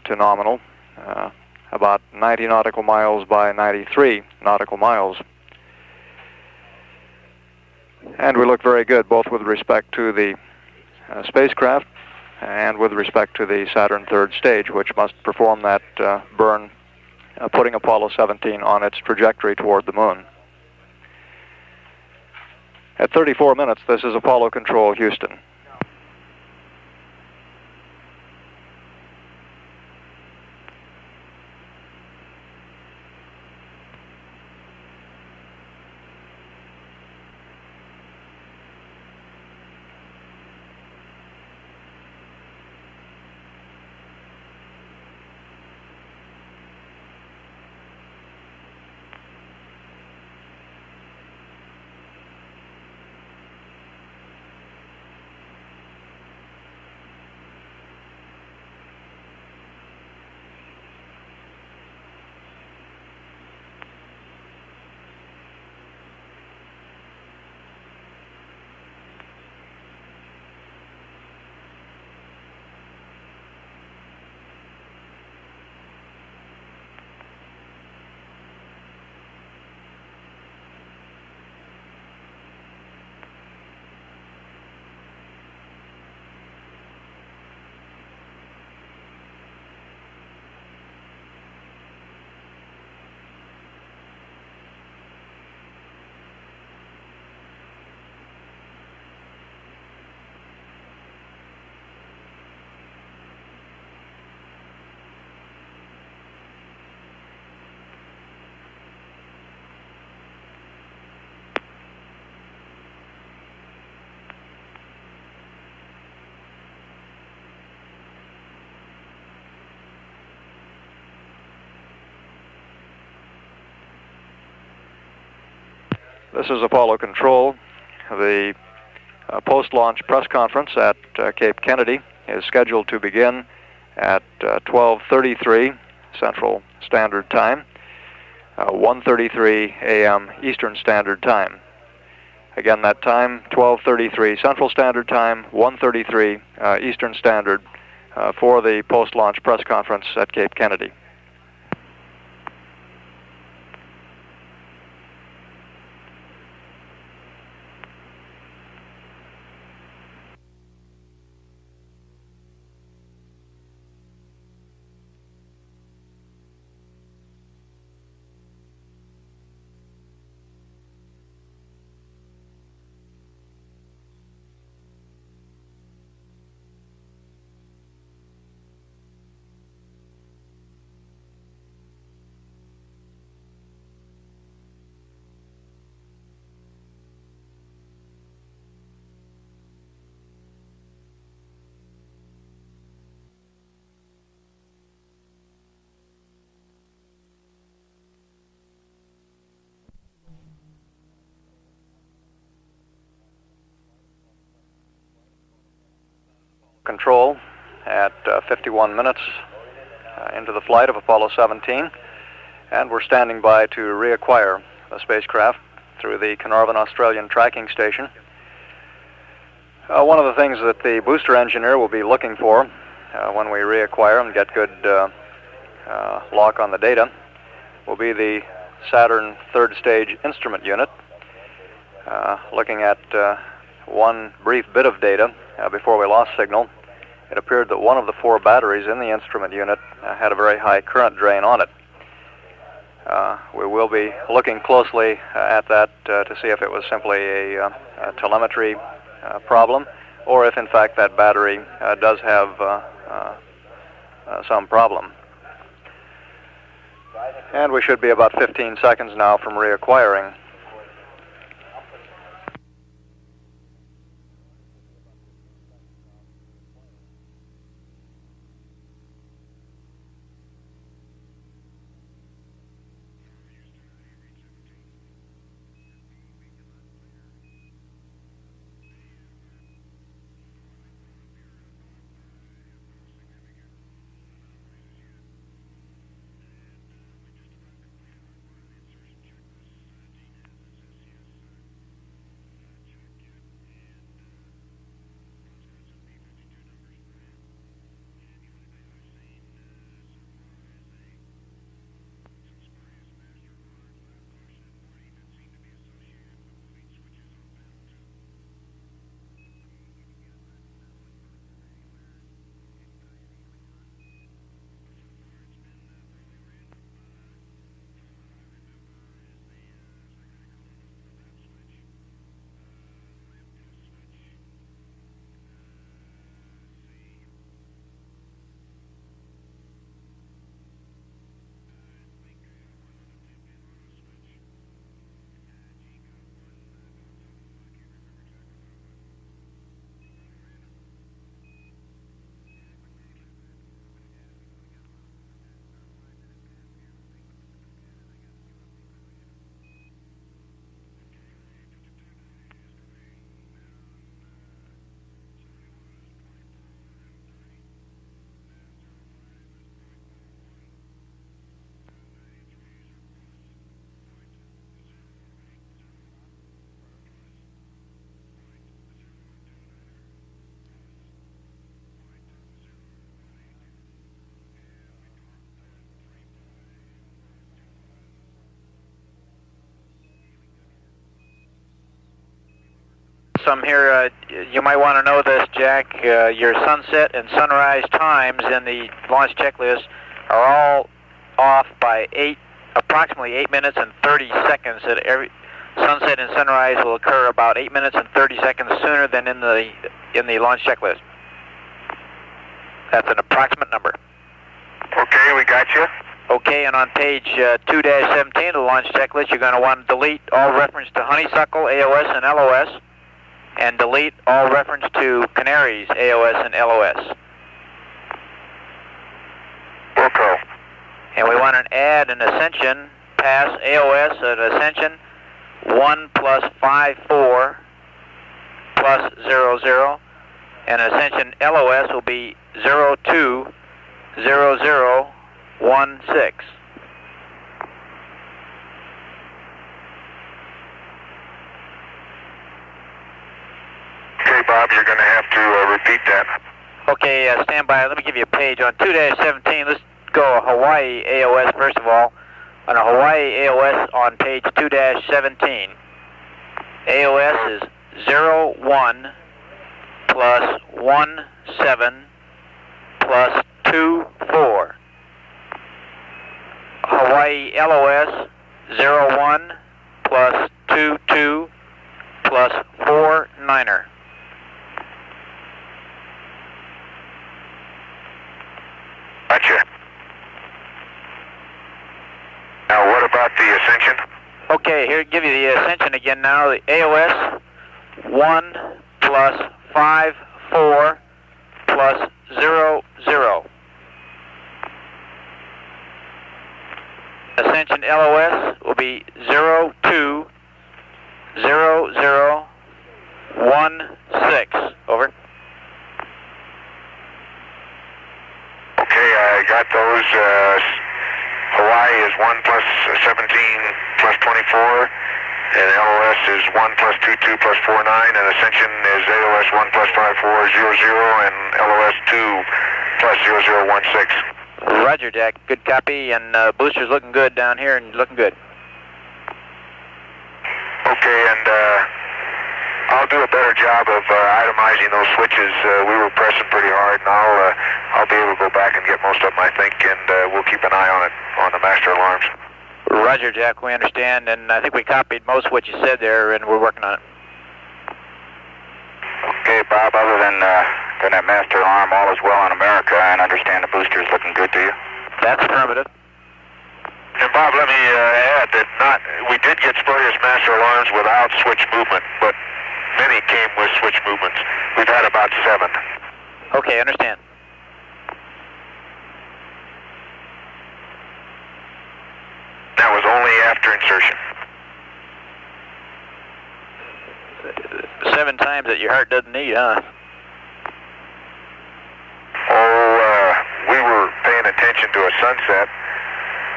to nominal, about 90 nautical miles by 93 nautical miles. And we look very good both with respect to the spacecraft and with respect to the Saturn third stage, which must perform that burn, putting Apollo 17 on its trajectory toward the moon. At 34 minutes, this is Apollo Control, Houston. This is Apollo Control. The post-launch press conference at Cape Kennedy is scheduled to begin at 12:33 Central Standard Time, 1:33 a.m. Eastern Standard Time. Again, that time, 12:33 Central Standard Time, 1:33 Eastern Standard for the post-launch press conference at Cape Kennedy. Control at 51 minutes into the flight of Apollo 17, and we're standing by to reacquire the spacecraft through the Carnarvon Australian tracking station. One of the things that the booster engineer will be looking for when we reacquire and get good lock on the data will be the Saturn third stage instrument unit. Looking at one brief bit of data before we lost signal, it appeared that one of the 4 batteries in the instrument unit had a very high current drain on it. We will be looking closely at that to see if it was simply a telemetry problem, or if in fact that battery does have some problem. And we should be about 15 seconds now from reacquiring. Some here, you might want to know this, Jack. Your sunset and sunrise times in the launch checklist are all off by approximately 8 minutes and 30 seconds. That every sunset and sunrise will occur about 8 minutes and 30 seconds sooner than in the launch checklist. That's an approximate number. Okay, we got you. Okay, and on page 2-17 of the launch checklist, you're going to want to delete all reference to Honeysuckle, AOS, and LOS, and delete all reference to Canaries, AOS, and LOS. Okay. And we want to add an ascension, pass AOS at ascension 1 plus 5-4 plus 00, and ascension LOS will be 02 00 16. Okay, Bob, you're going to have to repeat that. Okay, stand by. Let me give you a page. On 2-17, let's go Hawaii AOS first of all. On a Hawaii AOS on page 2-17, AOS is 01 plus 17 plus 24. Hawaii LOS 01 plus 22 plus 49er. Gotcha. Now, what about the ascension? Okay, here, give you the ascension again now. The AOS 1 plus 5-4 plus 00. Ascension LOS will be 02 00 16. Over. Okay, I got those. Hawaii is 1 plus 17 plus 24. And LOS is 1 plus 22 plus 49, and ascension is AOS 1 plus 5400, and LOS 2 plus 0016. Roger, Jack. Good copy, and booster's looking good down here, and looking good. Okay, and I'll do a better job of itemizing those switches. We were pressing pretty hard, and I'll be able to go back and get most of them, I think, and we'll keep an eye on it, on the master alarms. Roger, Jack, we understand, and I think we copied most of what you said there, and we're working on it. Okay, Bob, other than that master alarm, all is well in America, and understand the booster is looking good to you? That's affirmative. And Bob, let me add that we did get spurious master alarms without switch movement, but many came with switch movements. We've had about 7. Okay, understand. That was only after insertion. 7 times that your heart doesn't need, huh? Oh, we were paying attention to a sunset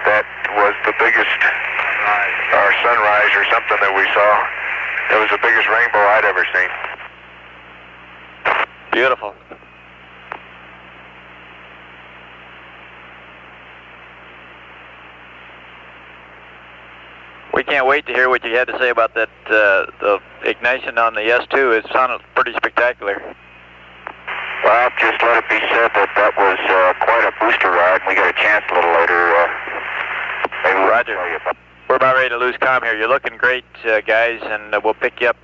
that was the biggest, or sunrise or something that we saw. It was the biggest rainbow I'd ever seen. Beautiful. We can't wait to hear what you had to say about that, the ignition on the S2. It sounded pretty spectacular. Well, just let it be said that that was quite a booster ride, and we got a chance a little later. Maybe we'll Roger. tell you about. We're about ready to lose comm here. You're looking great, guys, and we'll pick you up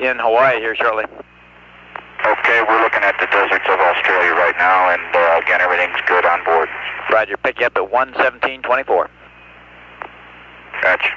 in Hawaii here shortly. Okay, we're looking at the deserts of Australia right now, and again, everything's good on board. Roger, pick you up at 1:17:24. Gotcha.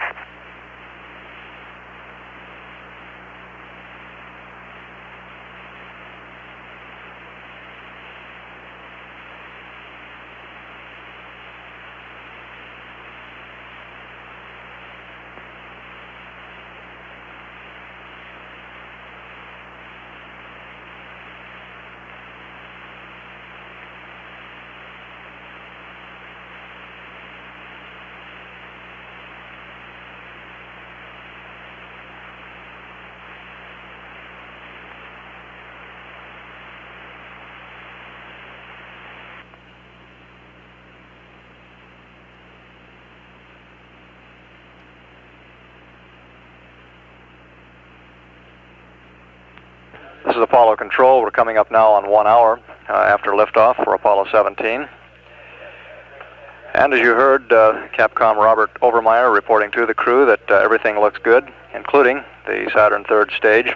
This is Apollo Control. We're coming up now on 1 hour after liftoff for Apollo 17. And as you heard, Capcom Robert Overmeyer reporting to the crew that everything looks good, including the Saturn III stage.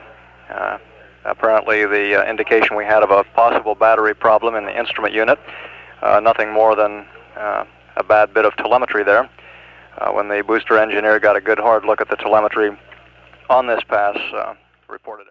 Apparently the indication we had of a possible battery problem in the instrument unit, nothing more than a bad bit of telemetry there. When the booster engineer got a good hard look at the telemetry on this pass, reported it.